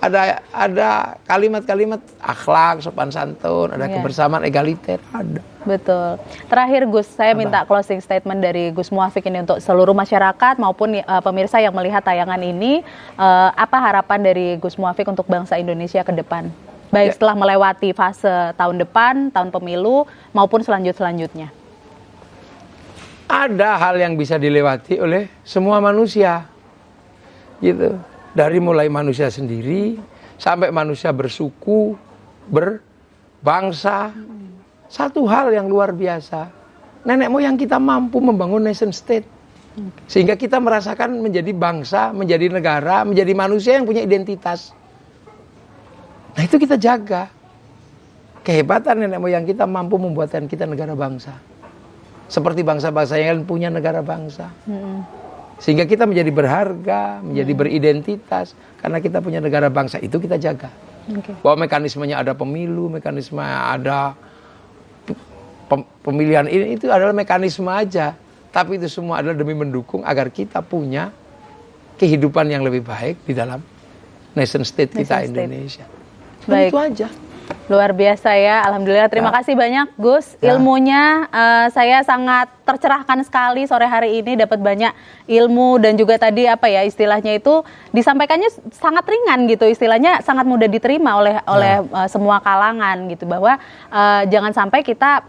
ada kalimat-kalimat akhlak, sopan santun, ada kebersamaan, egaliter, ada. Betul. Terakhir Gus, saya minta closing statement dari Gus Muafiq ini untuk seluruh masyarakat maupun pemirsa yang melihat tayangan ini. Apa harapan dari Gus Muafiq untuk bangsa Indonesia ke depan? Baik setelah melewati fase tahun depan, tahun pemilu, maupun selanjutnya. Ada hal yang bisa dilewati oleh semua manusia. Gitu. Dari mulai manusia sendiri, sampai manusia bersuku, berbangsa. Satu hal yang luar biasa, nenek moyang kita mampu membangun nation state. Sehingga kita merasakan menjadi bangsa, menjadi negara, menjadi manusia yang punya identitas. Nah itu kita jaga. Kehebatan nenek moyang kita mampu membuatkan kita negara bangsa. Seperti bangsa-bangsa yang punya negara bangsa. Sehingga kita menjadi berharga, menjadi beridentitas. Karena kita punya negara bangsa, itu kita jaga. Bahwa mekanismenya ada pemilu, mekanisme ada pemilihan ini, itu adalah mekanisme aja. Tapi itu semua adalah demi mendukung agar kita punya kehidupan yang lebih baik di dalam nation state kita Indonesia. Baik. Itu aja. Luar biasa ya, alhamdulillah. Terima kasih banyak Gus. Ilmunya saya sangat tercerahkan sekali sore hari ini, dapat banyak ilmu dan juga tadi apa ya istilahnya itu disampaikannya sangat ringan gitu, istilahnya sangat mudah diterima oleh semua kalangan gitu, bahwa jangan sampai kita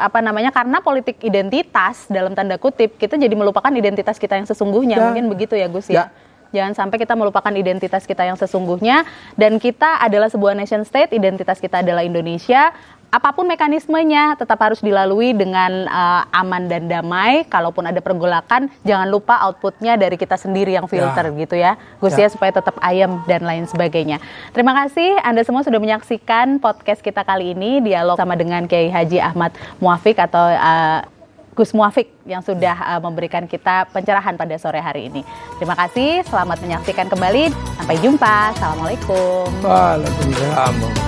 karena politik identitas dalam tanda kutip kita jadi melupakan identitas kita yang sesungguhnya. Mungkin begitu ya Gus ya. Jangan sampai kita melupakan identitas kita yang sesungguhnya, dan kita adalah sebuah nation state, identitas kita adalah Indonesia. Apapun mekanismenya tetap harus dilalui dengan aman dan damai. Kalaupun ada pergolakan, jangan lupa outputnya dari kita sendiri yang filter gitu ya Gus ya, supaya tetap ayem dan lain sebagainya. Terima kasih Anda semua sudah menyaksikan podcast kita kali ini, dialog sama dengan Kiai Haji Ahmad Muafiq atau Gus Muafiq yang sudah memberikan kita pencerahan pada sore hari ini. Terima kasih, selamat menyaksikan kembali. Sampai jumpa. Assalamualaikum. Waalaikumsalam.